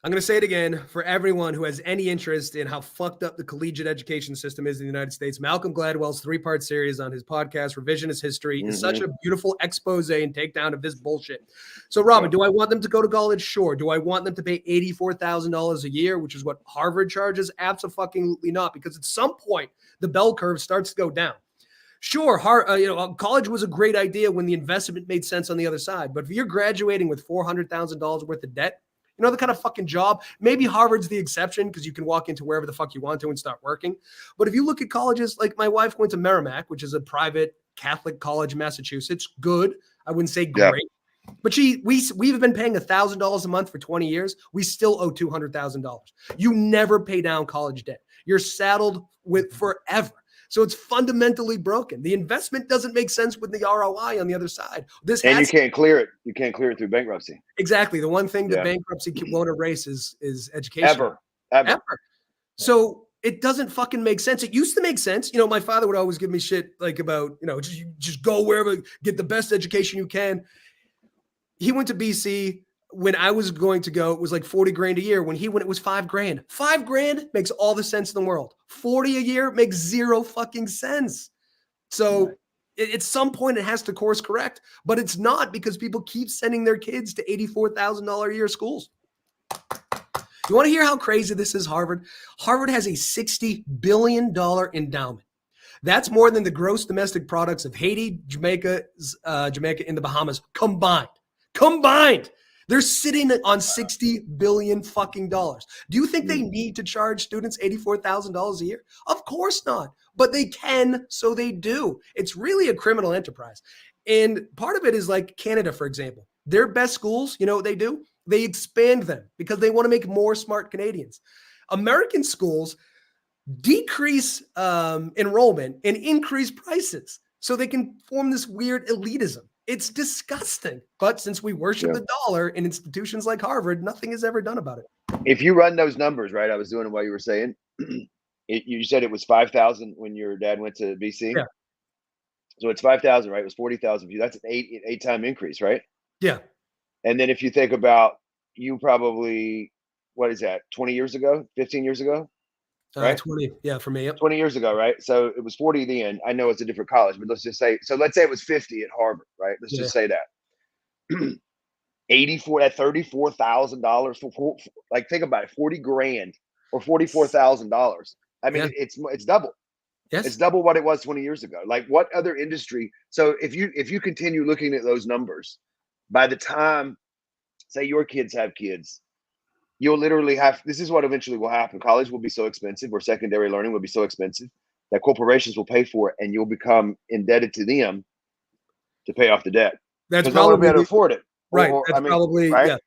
I'm going to say it again for everyone who has any interest in how fucked up the collegiate education system is in the United States. Malcolm Gladwell's 3-part series on his podcast, Revisionist History, is such a beautiful expose and takedown of this bullshit. So, Robin, do I want them to go to college? Sure. Do I want them to pay $84,000 a year, which is what Harvard charges? Absolutely not, because at some point, the bell curve starts to go down. Sure, college was a great idea when the investment made sense on the other side. But if you're graduating with $400,000 worth of debt, you know, the kind of fucking job, maybe Harvard's the exception because you can walk into wherever the fuck you want to and start working. But if you look at colleges, like my wife went to Merrimack, which is a private Catholic college in Massachusetts. Good. I wouldn't say great. Yeah. But we've been paying $1,000 a month for 20 years. We still owe $200,000. You never pay down college debt. You're saddled with forever. So it's fundamentally broken. The investment doesn't make sense with the ROI on the other side. You can't clear it. You can't clear it through bankruptcy. Exactly. The one thing that bankruptcy won't erase is education. Ever. So it doesn't fucking make sense. It used to make sense. You know, my father would always give me shit like about, you know, just go wherever, get the best education you can. He went to BC. When I was going to go, it was like 40 grand a year. When he went, it was 5 grand. 5 grand makes all the sense in the world. 40 a year makes zero fucking sense. So at some point it has to course correct, but it's not because people keep sending their kids to $84,000 a year schools. You want to hear how crazy this is, Harvard? Harvard has a $60 billion endowment. That's more than the gross domestic products of Haiti, Jamaica, and the Bahamas combined. Combined. They're sitting on $60 billion fucking dollars. Do you think they need to charge students $84,000 a year? Of course not. But they can, so they do. It's really a criminal enterprise. And part of it is like Canada, for example. Their best schools, you know what they do? They expand them because they want to make more smart Canadians. American schools decrease enrollment and increase prices so they can form this weird elitism. It's disgusting. But since we worship the dollar in institutions like Harvard, nothing is ever done about it. If you run those numbers, right, I was doing it while you were saying, you said it was 5,000 when your dad went to BC. Yeah. So it's 5,000, right? It was 40,000 views. That's an eight-time increase, right? Yeah. And then if you think about you probably, what is that, 20 years ago, 15 years ago? Right? 20, yeah, for me. Yep. 20 years ago, right? So it was 40 then. I know it's a different college, but let's just say, so let's say it was 50 at Harvard, right? Let's just say that. 84 at $34,000 for like, think about it, 40 grand or $44,000. I mean, it's double. Yes. It's double what it was 20 years ago. Like, what other industry? So if you continue looking at those numbers, by the time, say, your kids have kids, you'll literally have, this is what eventually will happen. College will be so expensive, or secondary learning will be so expensive that corporations will pay for it, and you'll become indebted to them to pay off the debt. That's probably no one will be able to afford it. Right. Yeah.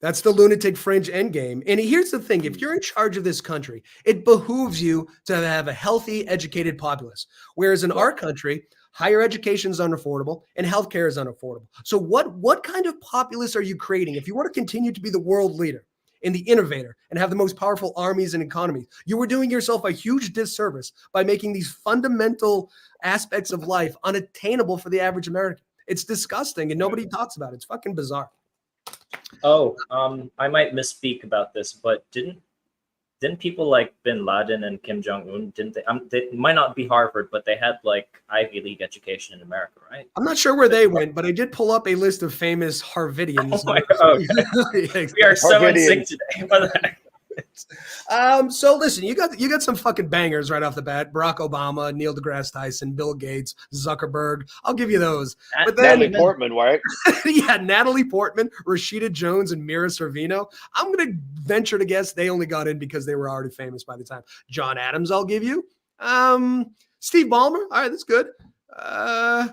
That's the lunatic fringe endgame. And here's the thing. If you're in charge of this country, it behooves you to have a healthy, educated populace. Whereas in our country, higher education is unaffordable and healthcare is unaffordable. So what kind of populace are you creating? If you want to continue to be the world leader and the innovator and have the most powerful armies and economies, you were doing yourself a huge disservice by making these fundamental aspects of life unattainable for the average American. It's disgusting and nobody talks about it. It's fucking bizarre. Oh, I might misspeak about this, but didn't people like Bin Laden and Kim Jong-un, didn't they? They might not be Harvard, but they had like Ivy League education in America, right? I'm not sure where they went, but I did pull up a list of famous Harvardians. Oh my God, okay. We are so in sync today. What the heck? So listen, you got some fucking bangers right off the bat. Barack Obama, Neil deGrasse Tyson, Bill Gates, Zuckerberg. I'll give you those. But then, Natalie Portman, right? Yeah, Natalie Portman, Rashida Jones, and Mira Sorvino. I'm gonna venture to guess they only got in because they were already famous by the time. John Adams, I'll give you. Steve Ballmer. All right, that's good.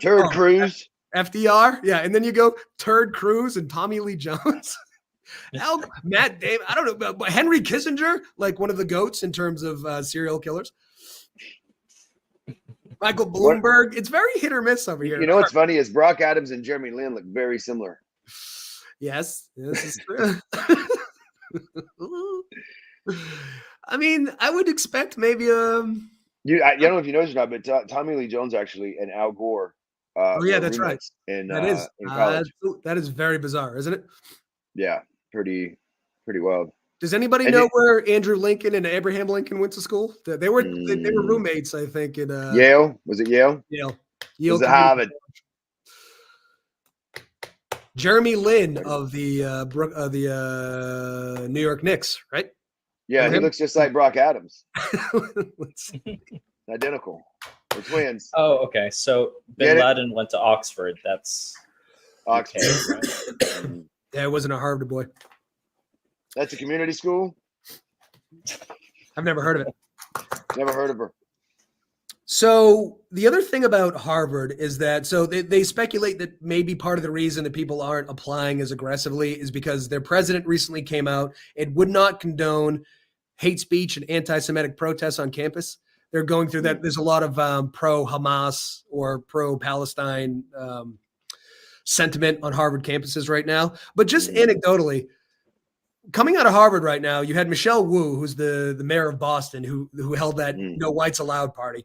Turd Cruz. FDR. Yeah, and then you go Turd Cruz and Tommy Lee Jones. Matt Damon, I don't know, but Henry Kissinger, like one of the goats in terms of serial killers. Michael Bloomberg. It's very hit or miss over here. You know what's funny is Brock Adams and Jeremy Lin look very similar. Yes, this is true. I mean, I would expect maybe I don't know if you know this or not, but Tommy Lee Jones actually and Al Gore. Oh yeah, that's right. That is in college. That is very bizarre, isn't it? Yeah. Pretty wild. Does anybody know where Andrew Lincoln and Abraham Lincoln went to school? They were roommates, I think. In Yale. Was it Yale? Yale. Was it Harvard? Jeremy Lin of the New York Knicks, right? Yeah, he looks just like Brock Adams. Identical. They're twins. Oh, okay. So Bin Laden went to Oxford. That's Oxford. Okay, right? Yeah, it wasn't a Harvard boy. That's a community school? I've never heard of it. Never heard of her. So the other thing about Harvard is that, so they speculate that maybe part of the reason that people aren't applying as aggressively is because their president recently came out and would not condone hate speech and anti-Semitic protests on campus. They're going through that. There's a lot of pro-Hamas or pro-Palestine sentiment on Harvard campuses right now. But just anecdotally, coming out of Harvard right now, you had Michelle Wu, who's the mayor of Boston, who held that No Whites Allowed party.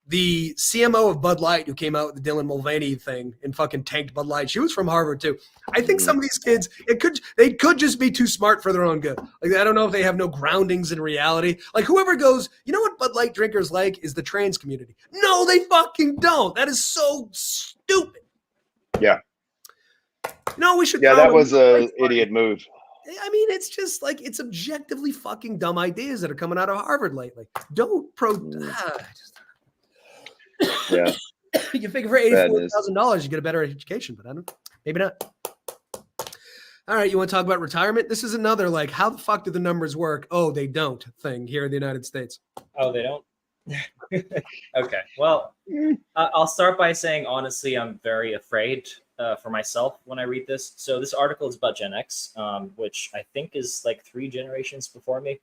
the CMO of Bud Light, who came out with the Dylan Mulvaney thing and fucking tanked Bud Light, she was from Harvard too. I think some of these kids, they could just be too smart for their own good. Like, I don't know if they have no groundings in reality. Like, whoever goes, you know what Bud Light drinkers like is the trans community. No, they fucking don't. That is so stupid. Yeah. No, we should. Yeah, that was a idiot move. I mean, it's just like, it's objectively fucking dumb ideas that are coming out of Harvard lately. Don't Yeah. You figure for $84,000 you get a better education, but I don't. Maybe not. All right, you want to talk about retirement? This is another like, how the fuck do the numbers work? Oh, they don't thing here in the United States. Oh, they don't. Okay. Well, I'll start by saying honestly, I'm very afraid for myself when I read this. So this article is about Gen X, which I think is like 3 generations before me.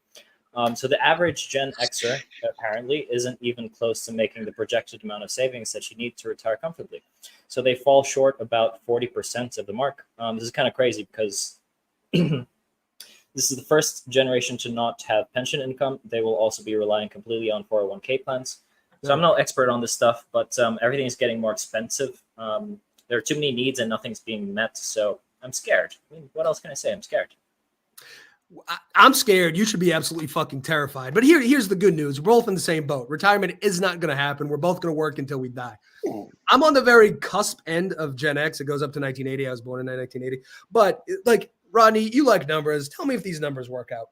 So the average Gen Xer apparently isn't even close to making the projected amount of savings that you need to retire comfortably. So they fall short about 40% of the mark. This is kind of crazy because this is the first generation to not have pension income. They will also be relying completely on 401k plans. So I'm no expert on this stuff, but everything is getting more expensive. There are too many needs and nothing's being met. So I'm scared. I mean, what else can I say? I'm scared. I'm scared. You should be absolutely fucking terrified. But here's the good news. We're both in the same boat. Retirement is not going to happen. We're both going to work until we die. I'm on the very cusp end of Gen X. It goes up to 1980. I was born in 1980. But like, Rodney, you like numbers. Tell me if these numbers work out.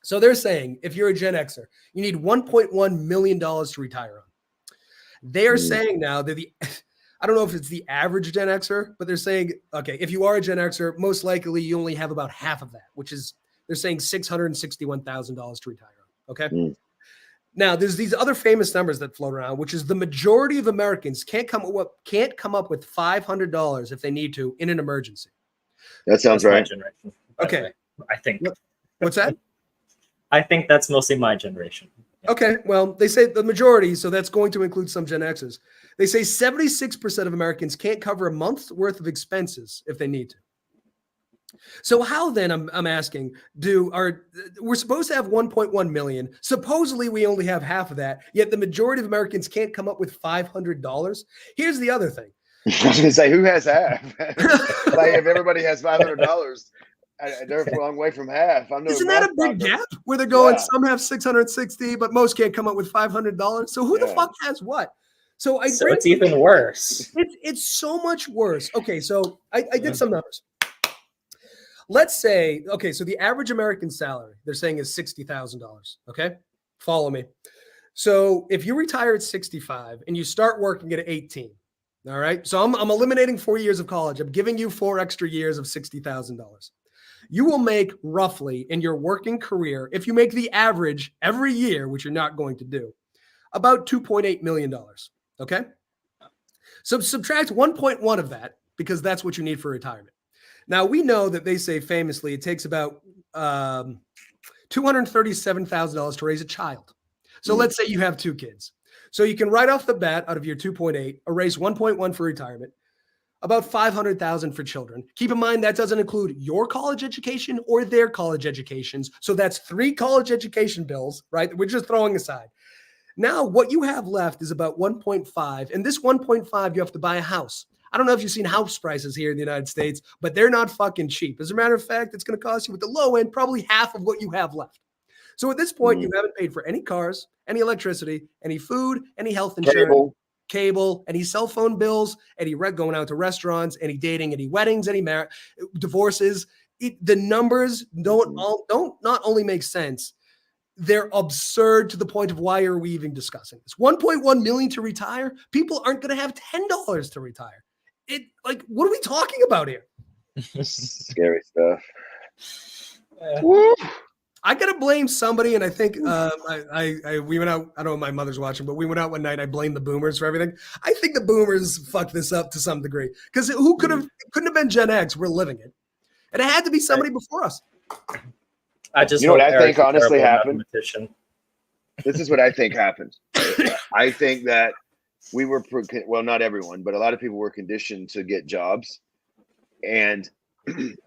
So they're saying if you're a Gen Xer, you need $1.1 million to retire on. They are saying now that I don't know if it's the average Gen Xer, but they're saying, okay, if you are a Gen Xer, most likely you only have about half of that, which is, they're saying $661,000 to retire on. Okay. Now there's these other famous numbers that float around, which is the majority of Americans can't come up with $500 if they need to in an emergency. That sounds That's right. My generation, okay. I think. What's that? I think that's mostly my generation. Okay, well, they say the majority, so that's going to include some Gen X's. They say 76% of Americans can't cover a month's worth of expenses if they need to. So how then, I'm asking, we're supposed to have 1.1 million. Supposedly we only have half of that, yet the majority of Americans can't come up with $500. Here's the other thing. I was going to say, who has half? Like, if everybody has $500, they're a long way from half. Isn't that a big gap where they're going, some have 660, but most can't come up with $500? So who the fuck has what? So it's even worse. It's so much worse. Okay, so I did some numbers. Let's say, okay, so the average American salary, they're saying is $60,000. Okay, follow me. So if you retire at 65 and you start working at 18, all right, so I'm eliminating 4 years of college. I'm giving you 4 extra years of $60,000. You will make roughly in your working career, if you make the average every year, which you're not going to do, about $2.8 million. Okay, so subtract 1.1 of that because that's what you need for retirement. Now, we know that they say famously it takes about $237,000 to raise a child. So let's say you have 2 kids. So you can right off the bat out of your 2.8, erase 1.1 for retirement, about $500,000 for children. Keep in mind that doesn't include your college education or their college educations. So that's 3 college education bills, right? We're just throwing aside. Now, what you have left is about 1.5. And this 1.5, you have to buy a house. I don't know if you've seen house prices here in the United States, but they're not fucking cheap. As a matter of fact, it's going to cost you at the low end probably half of what you have left. So at this point, you haven't paid for any cars, any electricity, any food, any health insurance, cable, any cell phone bills, any going out to restaurants, any dating, any weddings, any divorces. The numbers don't not only make sense, they're absurd to the point of why are we even discussing this? 1.1 million to retire? People aren't going to have $10 to retire. What are we talking about here? Scary stuff. I gotta blame somebody, and I think we went out. I don't know if my mother's watching, but we went out one night. I blamed the boomers for everything. I think the boomers fucked this up to some degree because it couldn't have been Gen X. We're living it, and it had to be somebody before us. You know what I think honestly happened? This is what I think happened. I think that we were, well, not everyone, but a lot of people were conditioned to get jobs. And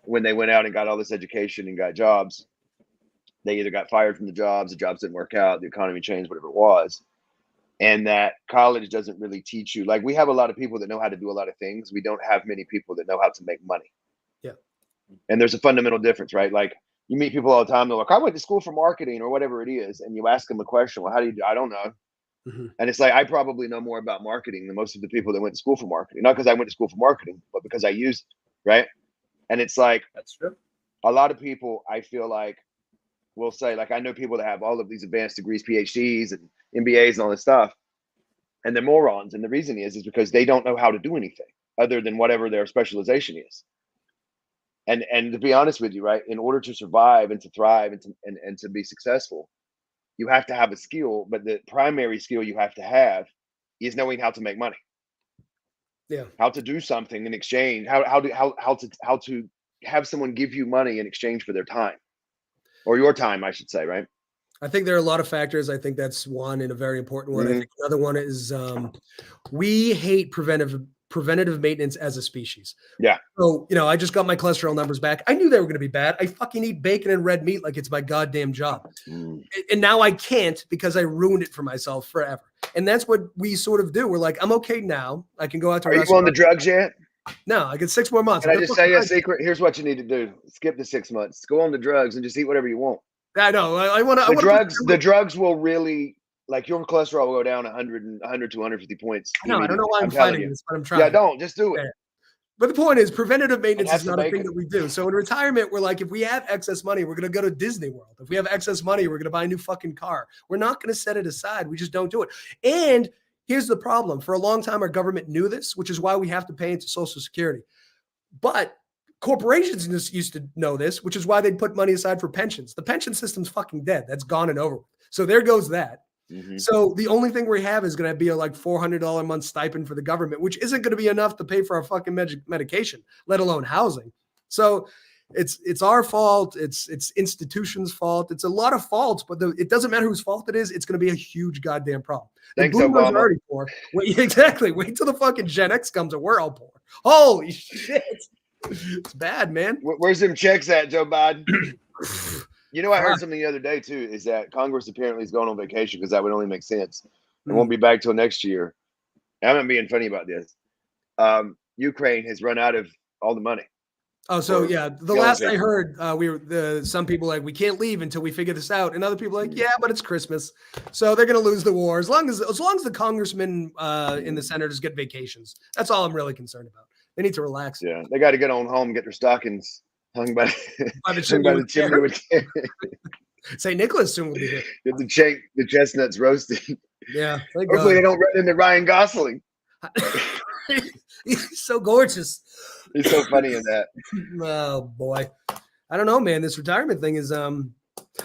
when they went out and got all this education and got jobs, they either got fired from the jobs didn't work out, the economy changed, whatever it was. and that college doesn't really teach you. Like, we have a lot of people that know how to do a lot of things. We don't have many people that know how to make money. Yeah. And there's a fundamental difference, right? Like, you meet people all the time. They're like, I went to school for marketing or whatever it is. And you ask them a question. Well, how do you do? I don't know. And it's like, I probably know more about marketing than most of the people that went to school for marketing. Not because I went to school for marketing, but because I used it, right? And it's like, That's true. a lot of people, I feel like, will say, like, I know people that have all of these advanced degrees, PhDs and MBAs and all this stuff, and they're morons. And the reason is because they don't know how to do anything other than whatever their specialization is. And to be honest with you, right, in order to survive and to thrive and to be successful, you have to have a skill, but the primary skill you have to have is knowing how to make money. Yeah. How to do something in exchange, how to have someone give you money in exchange for their time, or your time, I should say, right? I think there are a lot of factors. I think that's one, and a very important one. I think another one is we hate preventative maintenance as a species. Yeah. So, I just got my cholesterol numbers back. I knew they were going to be bad. I fucking eat bacon and red meat like it's my goddamn job. And now I can't because I ruined it for myself forever. And that's what we sort of do. We're like, I'm okay now. I can go out to a restaurant. Are you on the drugs yet? No, I get 6 more months. Can I just tell you a secret? Here's what you need to do. Skip the 6 months. Go on the drugs and just eat whatever you want. I know. I want to. The drugs will really, like, your cholesterol will go down 100 to 150 points. No, I don't know why I'm fighting this, but I'm trying. Yeah, don't. Just do it. Yeah. But the point is, preventative maintenance is not a thing that we do. So in retirement, we're like, if we have excess money, we're going to go to Disney World. If we have excess money, we're going to buy a new fucking car. We're not going to set it aside. We just don't do it. And here's the problem. For a long time, our government knew this, which is why we have to pay into Social Security. But corporations used to know this, which is why they'd put money aside for pensions. The pension system's fucking dead. That's gone and over with. So there goes that. So the only thing we have is going to be a like $400 a month stipend for the government, which isn't going to be enough to pay for our fucking medication, let alone housing. So it's our fault. It's institutions' fault. It's a lot of faults, but it doesn't matter whose fault it is. It's going to be a huge goddamn problem. Thanks, the boomers Obama. are already poor. Exactly. Wait till the fucking Gen X comes and we're all poor. Holy shit. It's bad, man. Where's them checks at, Joe Biden? I heard something the other day too, is that Congress apparently is going on vacation because that would only make sense. It won't be back till next year. I'm not being funny about this. Ukraine has run out of all the money. Oh, so yeah. The last I heard, some people like, we can't leave until we figure this out, and other people like, yeah, but it's Christmas, so they're gonna lose the war as long as the congressmen in the senators get vacations. That's all I'm really concerned about. They need to relax. Yeah, they got to get on home and get their stockings hung by the chimney with care. St. Nicholas soon will be here. Get the chestnuts roasted. Yeah. Hopefully they don't run into Ryan Gosling. He's so gorgeous. He's so funny in that. Oh boy. I don't know, man. This retirement thing is oh,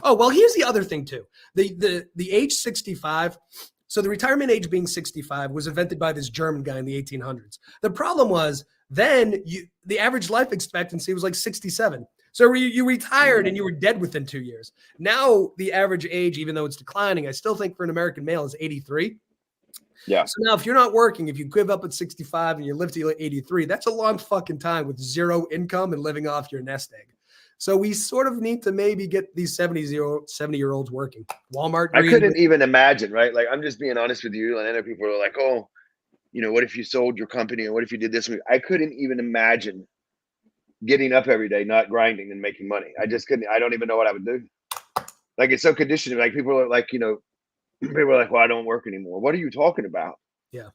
well, here's the other thing too. The age 65. So the retirement age being 65 was invented by this German guy in the 1800s. The problem was then the average life expectancy was like 67. So you retired and you were dead within 2 years. Now the average age, even though it's declining, I still think for an American male is 83. Yeah. So now if you're not working, if you give up at 65 and you live to 83, that's a long fucking time with zero income and living off your nest egg. So we sort of need to maybe get these 70-year-olds working. Walmart. I couldn't even imagine, right? Like, I'm just being honest with you. And other people are like, oh, what if you sold your company? And what if you did this? I couldn't even imagine getting up every day, not grinding and making money. I just couldn't. I don't even know what I would do. Like, it's so conditioning. Like, people are like, people are like, well, I don't work anymore. What are you talking about? Yeah.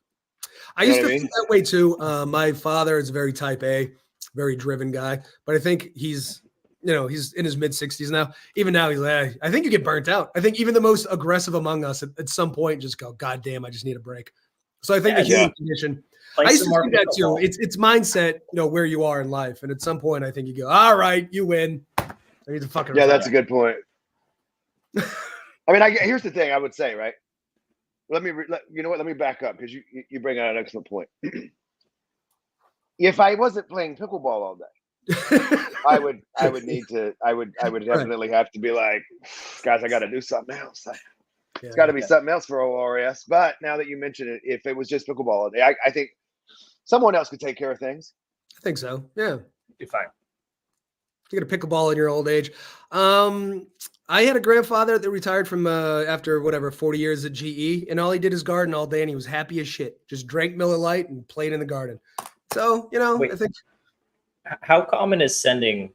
I used to feel that way too. My father is a very type A, very driven guy, but I think he's in his mid 60s now. Even now, he's like, I think you get burnt out. I think even the most aggressive among us at some point just go, God damn, I just need a break. So I think the human condition, I used to think that too. It's mindset, where you are in life. And at some point, I think you go, all right, you win. I need to fucking retire. That's a good point. I mean, here's the thing I would say, right? Let me back up, because you bring out an excellent point. If I wasn't playing pickleball all day, I would definitely have to be like, guys, I got to do something else. It's got to be something else for ORS. But now that you mention it, if it was just pickleball all day, I think someone else could take care of things. I think so. Yeah. Be fine. to get a pickleball in your old age. I had a grandfather that retired from after 40 years at GE, and all he did is garden all day, and he was happy as shit. Just drank Miller Lite and played in the garden. So, Wait, I think. How common is sending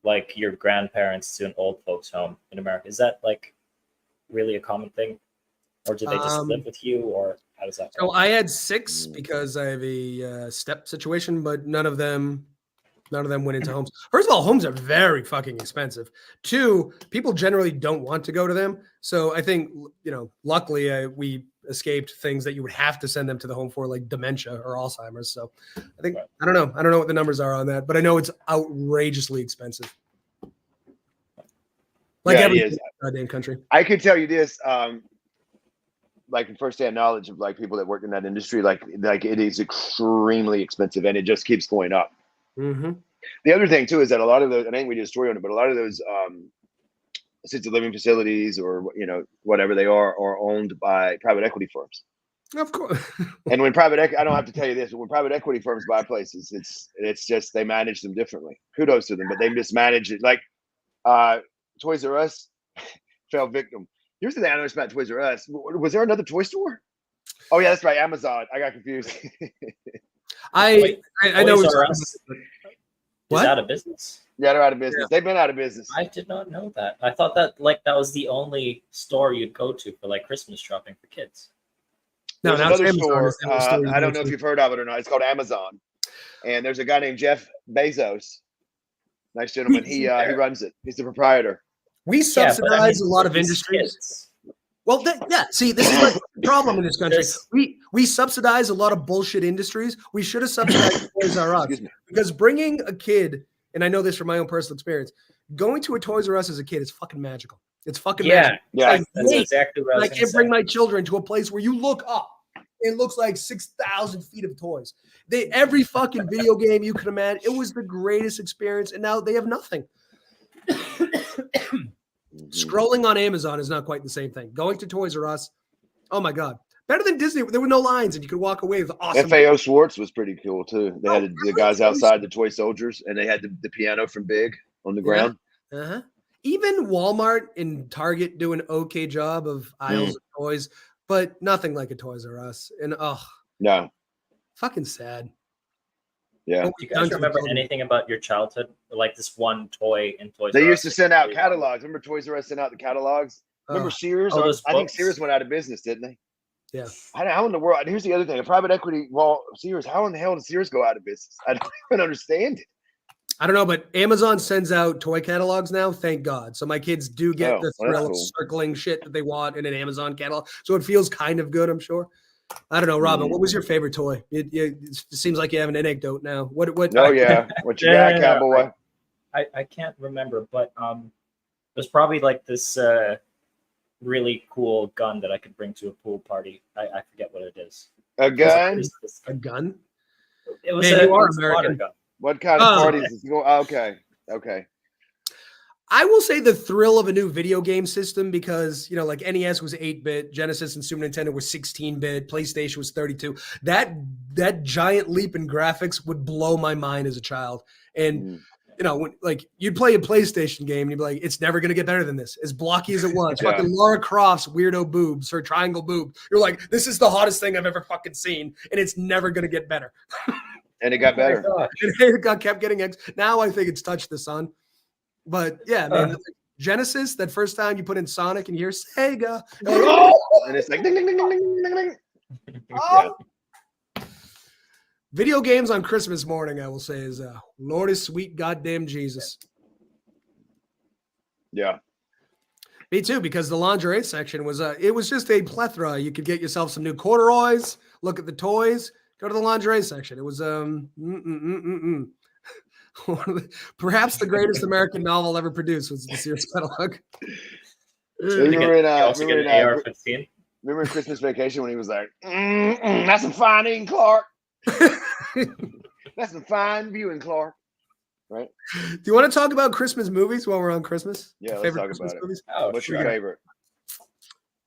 like your grandparents to an old folks home in America? Is that like really a common thing? Or do they just live with you, or how does that work? So I had 6 because I have a step situation, but none of them went into homes. First of all, homes are very fucking expensive. 2, people generally don't want to go to them. So I think, luckily we escaped things that you would have to send them to the home for, like dementia or Alzheimer's. So I think, I don't know what the numbers are on that, but I know it's outrageously expensive. Like every goddamn country. I could tell you this, like firsthand knowledge of like people that work in that industry, like it is extremely expensive, and it just keeps going up. Mm-hmm. The other thing too is that a lot of those, and I think we did a story on it, but a lot of those assisted living facilities or whatever they are owned by private equity firms. Of course. And when I don't have to tell you this, but when private equity firms buy places, it's just they manage them differently. Kudos to them, but they mismanage it. Like Toys R Us fell victim. Here's the thing I noticed about Toys R Us. Was there another toy store? Oh yeah, that's right, Amazon. I got confused. I know. Toys R Us is out of business. Yeah, they're out of business. Yeah. They've been out of business. I did not know that. I thought that that was the only store you'd go to for like Christmas shopping for kids. No, there's another store. I don't know if you've heard of it or not. It's called Amazon, and there's a guy named Jeff Bezos. Nice gentleman. He runs it. He's the proprietor. We subsidize a lot of industries. Kids. Well, see, this is like the problem in this country. We subsidize a lot of bullshit industries. We should have subsidized Toys R Us, because bringing a kid, and I know this from my own personal experience, going to a Toys R Us as a kid is fucking magical. It's fucking magical. Yeah, that's exactly what I can't bring my children to a place where you look up. It looks like 6,000 feet of toys. Every fucking video game you can imagine. It was the greatest experience, and now they have nothing. Scrolling on Amazon is not quite the same thing. Going to Toys R Us, oh my God. Better than Disney. There were no lines, and you could walk away with awesome. FAO Schwartz was pretty cool, too. They had the guys outside, the toy soldiers, and they had the piano from Big on the ground. Uh-huh. Even Walmart and Target do an okay job of aisles of toys, but nothing like a Toys R Us. And, no. Fucking sad. Yeah. Do you guys remember anything about your childhood? Like this one toy in Toys R Us? They used to send out catalogs. Remember Toys R Us sent out the catalogs? Remember Sears? I think Sears went out of business, didn't they? Yeah. How in the world? Here's the other thing. A private equity, Sears, how in the hell did Sears go out of business? I don't even understand it. I don't know, but Amazon sends out toy catalogs now. Thank God. So my kids do get the thrill of circling shit that they want in an Amazon catalog. So it feels kind of good, I'm sure. I don't know, Robin. What was your favorite toy? It seems like you have an anecdote now. What? Oh yeah, what you got, cowboy? I can't remember, but it was probably like this really cool gun that I could bring to a pool party. I forget what it is. A gun? A gun? It was a water gun. What kind of parties is going? Okay. I will say the thrill of a new video game system, because, like NES was 8-bit, Genesis and Super Nintendo were 16-bit, PlayStation was 32. That giant leap in graphics would blow my mind as a child. And, when, like, you'd play a PlayStation game and you'd be like, it's never going to get better than this. As blocky as it was. Fucking Lara Croft's weirdo boobs, her triangle boob. You're like, this is the hottest thing I've ever fucking seen, and it's never going to get better. And it got better. It kept getting now I think it's touched the sun. But yeah, man, Genesis, that first time you put in Sonic and you hear Sega, and it's like ding, ding, ding, ding, ding, ding, ding. Oh. Video games on Christmas morning, I will say, is Lord is sweet goddamn Jesus. Yeah. Me too, because the lingerie section was it was just a plethora. You could get yourself some new corduroys, look at the toys, go to the lingerie section. It was perhaps the greatest American novel ever produced was the Sears catalog. Remember AR-15? Remember in Christmas Vacation when he was like, that's some fine eating, Clark. That's some fine viewing, Clark. Right? Do you want to talk about Christmas movies while we're on Christmas? Yeah, let's talk Christmas about movies? it. What's your favorite?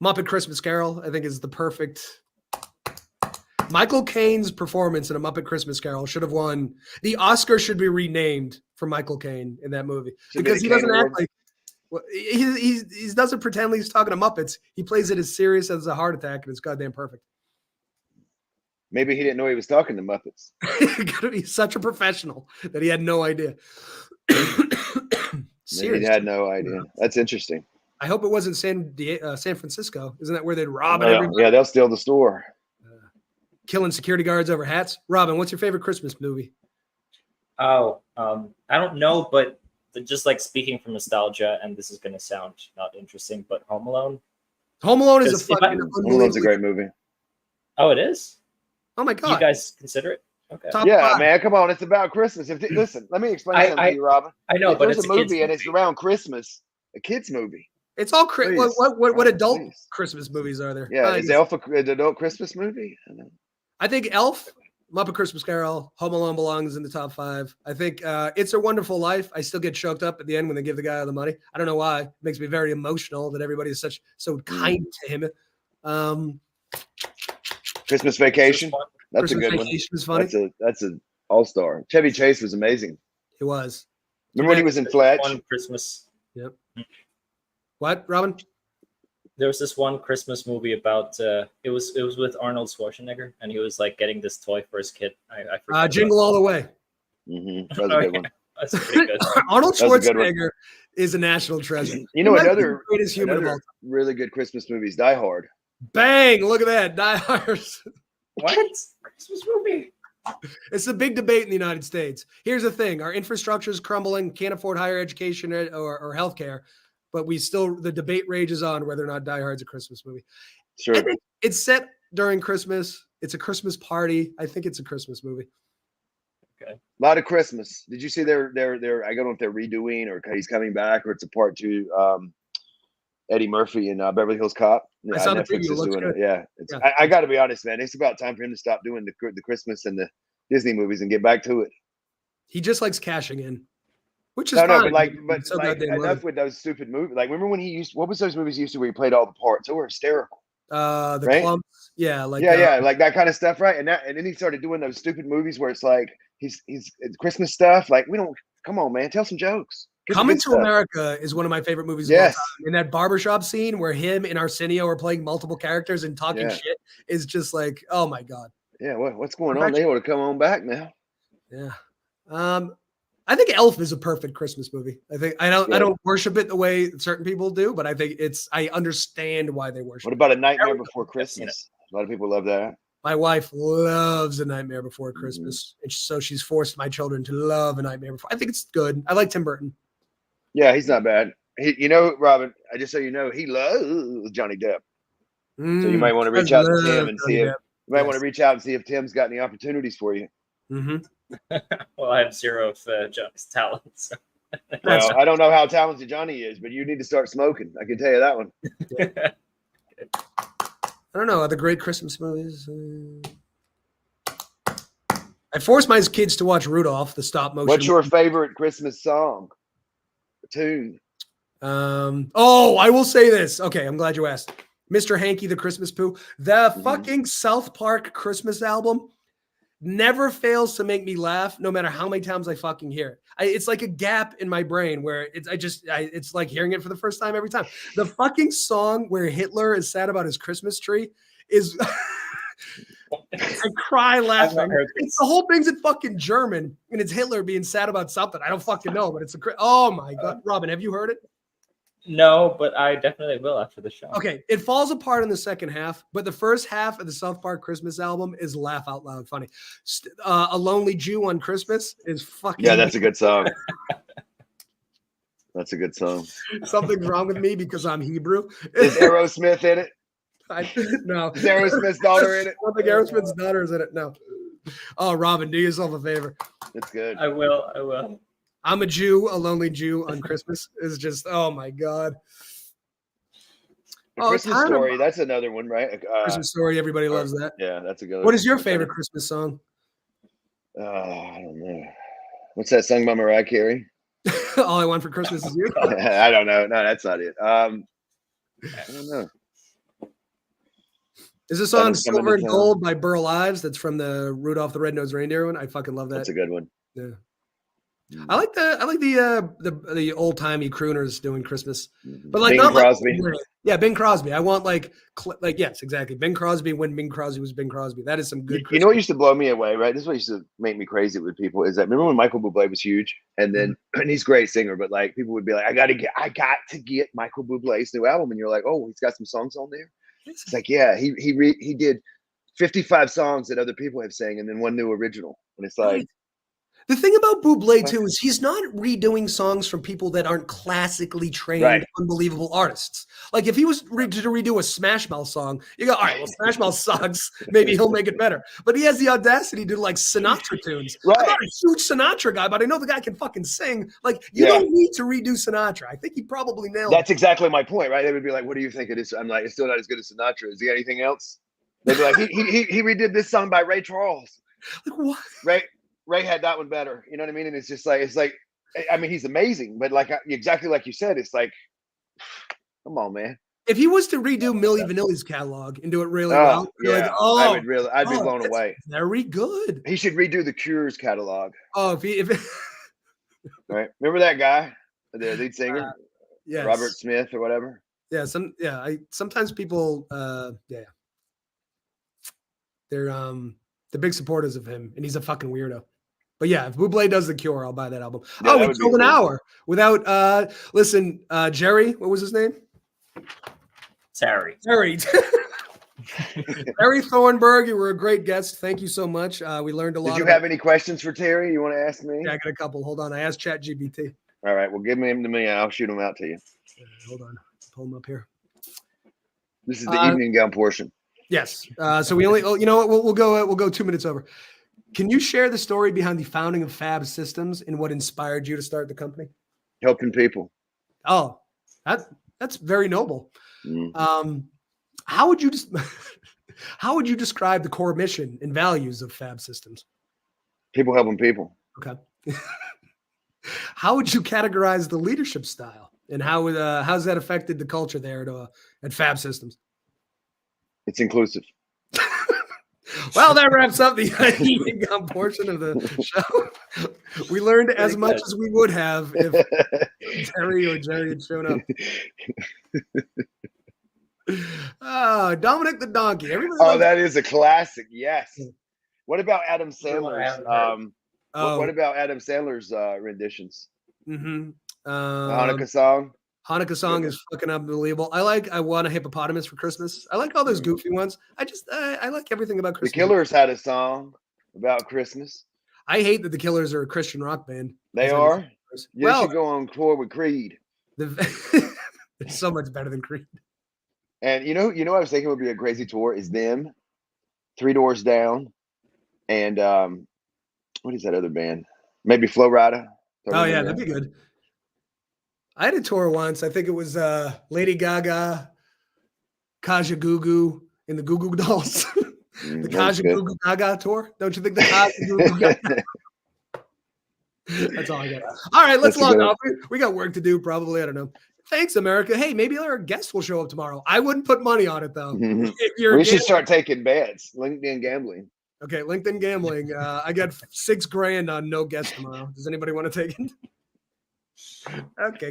Muppet Christmas Carol, I think, is the perfect. Michael Caine's performance in A Muppet Christmas Carol should have won. The Oscar should be renamed for Michael Caine in that movie Should because be he the Caine doesn't Award. act like he doesn't pretend like he's talking to Muppets. He plays it as serious as a heart attack, and it's goddamn perfect. Maybe he didn't know he was talking to Muppets. Gotta be such a professional that he had no idea. Maybe Seriously. he had no idea. That's interesting. I hope it wasn't San Francisco. Isn't that where they'd rob everybody? Yeah, they'll steal the store. Killing security guards over hats. Robin, what's your favorite Christmas movie? Oh, I don't know, but just like speaking from nostalgia, and this is going to sound not interesting, but Home Alone. Home Alone is a Because if fucking Home Alone's a great movie. Oh, it is? Oh my god! You guys consider it? Okay. Top Yeah, 5. man, come on, it's about Christmas. Listen, let me explain something to you, Robin. I know, If but there's it's a movie and it's around Christmas, a kids movie. It's all Please. what adult Please. Christmas movies are there? Yeah, is Elf an adult Christmas movie? I don't know. I think Elf, Muppet Christmas Carol, Home Alone belongs in the top 5. I think It's a Wonderful Life. I still get choked up at the end when they give the guy the money. I don't know why. It makes me very emotional that everybody is so kind to him. Christmas Vacation. That's Christmas a good Vacation one. is funny. That's an all-star. Chevy Chase was amazing. It was. Remember when he was in Fletch? One Christmas. Yep. What, Robin? There was this one Christmas movie about it was with Arnold Schwarzenegger, and he was like getting this toy for his kid. I forgot. Jingle All the Way. That was a good one. That's pretty good. Arnold That was a good one. Schwarzenegger is a national treasure. You know, He might be another the greatest human of all time. really good Christmas movie is Die Hard. Bang! Look at that. Die Hard. What? Christmas movie? It's the big debate in the United States. Here's the thing: our infrastructure is crumbling, can't afford higher education or healthcare, but the debate rages on whether or not Die Hard's a Christmas movie. Sure. I think it's set during Christmas. It's a Christmas party. I think it's a Christmas movie. A lot of Christmas. Did you see they're I don't know if they're redoing or he's coming back or it's a part 2. Eddie Murphy in Beverly Hills Cop. Yeah, I saw the Netflix preview. It is looks doing good. it. Yeah, Yeah. I got to be honest, man. It's about time for him to stop doing the Christmas and the Disney movies and get back to it. He just likes cashing in, which is No, fine. but So like goddamn enough low. with those stupid movies. Like, remember when what was those movies he used to where he played all the parts? They were hysterical. The right? clumps, yeah, like like that kind of stuff, right? And then he started doing those stupid movies where it's like he's Christmas stuff. Like, we don't. Come on, man, tell some jokes. Get the Coming good to stuff. America is one of my favorite movies Yes. of all time. In that barbershop scene where him and Arsenio are playing multiple characters and talking Yeah. shit is just like, oh my God. Yeah, what's going on? They ought to come on back now. Yeah. I think Elf is a perfect Christmas movie. I don't worship it the way certain people do, but I think I understand why they worship What it. about A Nightmare Everyone Before has seen Christmas? A lot of people love that. My wife loves A Nightmare Before Mm-hmm. Christmas. And so she's forced my children to love A Nightmare Before. I think it's good. I like Tim Burton. Yeah, he's not bad. Robin, I just so you know, he loves Johnny Depp. So you might want to reach out to Tim and see if Tim's got any opportunities for you. Mm-hmm. Well, I have zero of Johnny's talents. So. Well, I don't know how talented Johnny is, but you need to start smoking. I can tell you that one. I don't know. Other great Christmas movies. I forced my kids to watch Rudolph, the stop motion. What's your favorite Christmas song? Tune. I will say this. Okay, I'm glad you asked. Mr. Hanky, the Christmas Pooh. The fucking South Park Christmas album never fails to make me laugh, no matter how many times I fucking hear it. It's like a gap in my brain where it's like hearing it for the first time every time. The fucking song where Hitler is sad about his Christmas tree is I cry laughing. The whole thing's in fucking German, and it's Hitler being sad about something. I don't fucking know, but oh my God. Robin, have you heard it? No, but I definitely will after the show. Okay, it falls apart in the second half, but the first half of the South Park Christmas album is laugh out loud funny. A Lonely Jew on Christmas is fucking. Yeah, that's a good song. That's a good song. Something's wrong with me because I'm Hebrew. Is Aerosmith in it? No. Is Aerosmith's daughter in it? I don't think Aerosmith's daughter is in it. No. Oh, Robin, do yourself a favor. That's good. I will. I'm a Jew, a lonely Jew on Christmas is just, oh my God. Christmas Story, that's another one, right? Christmas Story, everybody loves that. Yeah, that's a good one. What is your favorite Christmas song? I don't know. What's that sung by Mariah Carey? All I Want for Christmas Is You. I don't know. No, that's not it. I don't know. Is the song Silver and Gold by Burl Ives? That's from the Rudolph the Red-Nosed Reindeer one. I fucking love that. That's a good one. Yeah. I like the old timey crooners doing Christmas, but like Bing not Crosby. Yeah, Bing Crosby. I want like yes, exactly. Bing Crosby when Bing Crosby was Bing Crosby. That is some good. You know what used to blow me away, right? This is what used to make me crazy with people is that remember when Michael Bublé was huge, and then and he's a great singer, but like people would be like, I got to get Michael Bublé's new album, and you're like, oh, he's got some songs on there. It's like, yeah, he did 55 songs that other people have sang, and then one new original, and it's like. The thing about Bublé too is he's not redoing songs from people that aren't classically trained, unbelievable artists. Like if he was to redo a Smash Mouth song, you go, all right, well, Smash Mouth sucks. Maybe he'll make it better. But he has the audacity to do like Sinatra tunes. I'm not a huge Sinatra guy, but I know the guy can fucking sing. Like you don't need to redo Sinatra. I think he probably nailed it. That's exactly my point, right? They would be like, what do you think it is? I'm like, it's still not as good as Sinatra. Is he got anything else? They'd be like, he redid this song by Ray Charles. Like what? Ray had that one better. You know what I mean? And it's just like, I mean, he's amazing, but like exactly like you said, it's like, come on, man. If he was to redo Milli Vanilli's catalog and do it really well, yeah, like, I'd be blown away. Very good. He should redo the Cure's catalog. Oh, right? Remember that guy, the lead singer, yes. Robert Smith or whatever. Yeah, sometimes people, they're big supporters of him, and he's a fucking weirdo. But yeah, if Bublé does The Cure, I'll buy that album. Yeah, we killed an hour without listen, Jerry, what was his name? Terry. Terry Thornberg, you were a great guest. Thank you so much. We learned a lot. Did you have any questions for Terry you want to ask me? Yeah, I got a couple. Hold on. I asked ChatGPT. All right, well, give him to me and I'll shoot them out to you. Hold on. Pull them up here. This is the evening gown portion. Yes. So we only, you know what? We'll go 2 minutes over. Can you share the story behind the founding of Fab Systems and what inspired you to start the company? Helping people. Oh, that's very noble. Mm-hmm. How would you describe the core mission and values of Fab Systems? People helping people. Okay. How would you categorize the leadership style, and how's that affected the culture there at Fab Systems? It's inclusive. Well, that wraps up the evening gown portion of the show. We learned as much as we would have if Terry or Jerry had shown up. Dominic the Donkey. That is a classic. Yes. What about Adam Sandler's? What about Adam Sandler's renditions? Mm-hmm. Hanukkah song. Hanukkah song is fucking unbelievable. I Want a Hippopotamus for Christmas. I like all those goofy ones. I like everything about Christmas. The Killers had a song about Christmas. I hate that the Killers are a Christian rock band. They are? You should go on tour with Creed. It's so much better than Creed. And you know what I was thinking would be a crazy tour is them, Three Doors Down, and what is that other band? Maybe Flo Rida. Oh yeah, that'd be good. I had a tour once. I think it was Lady Gaga, Kaja Gugu, and the Goo Goo Dolls. The Kaja Gugu Gaga tour. Don't you think the Kaja Gugu Gaga? That's all I got. All right, let's log off. We got work to do probably. I don't know. Thanks, America. Hey, maybe our guest will show up tomorrow. I wouldn't put money on it, though. We should start taking bets. LinkedIn gambling. Okay, LinkedIn gambling. I got $6,000 on no guest tomorrow. Does anybody want to take it? Okay.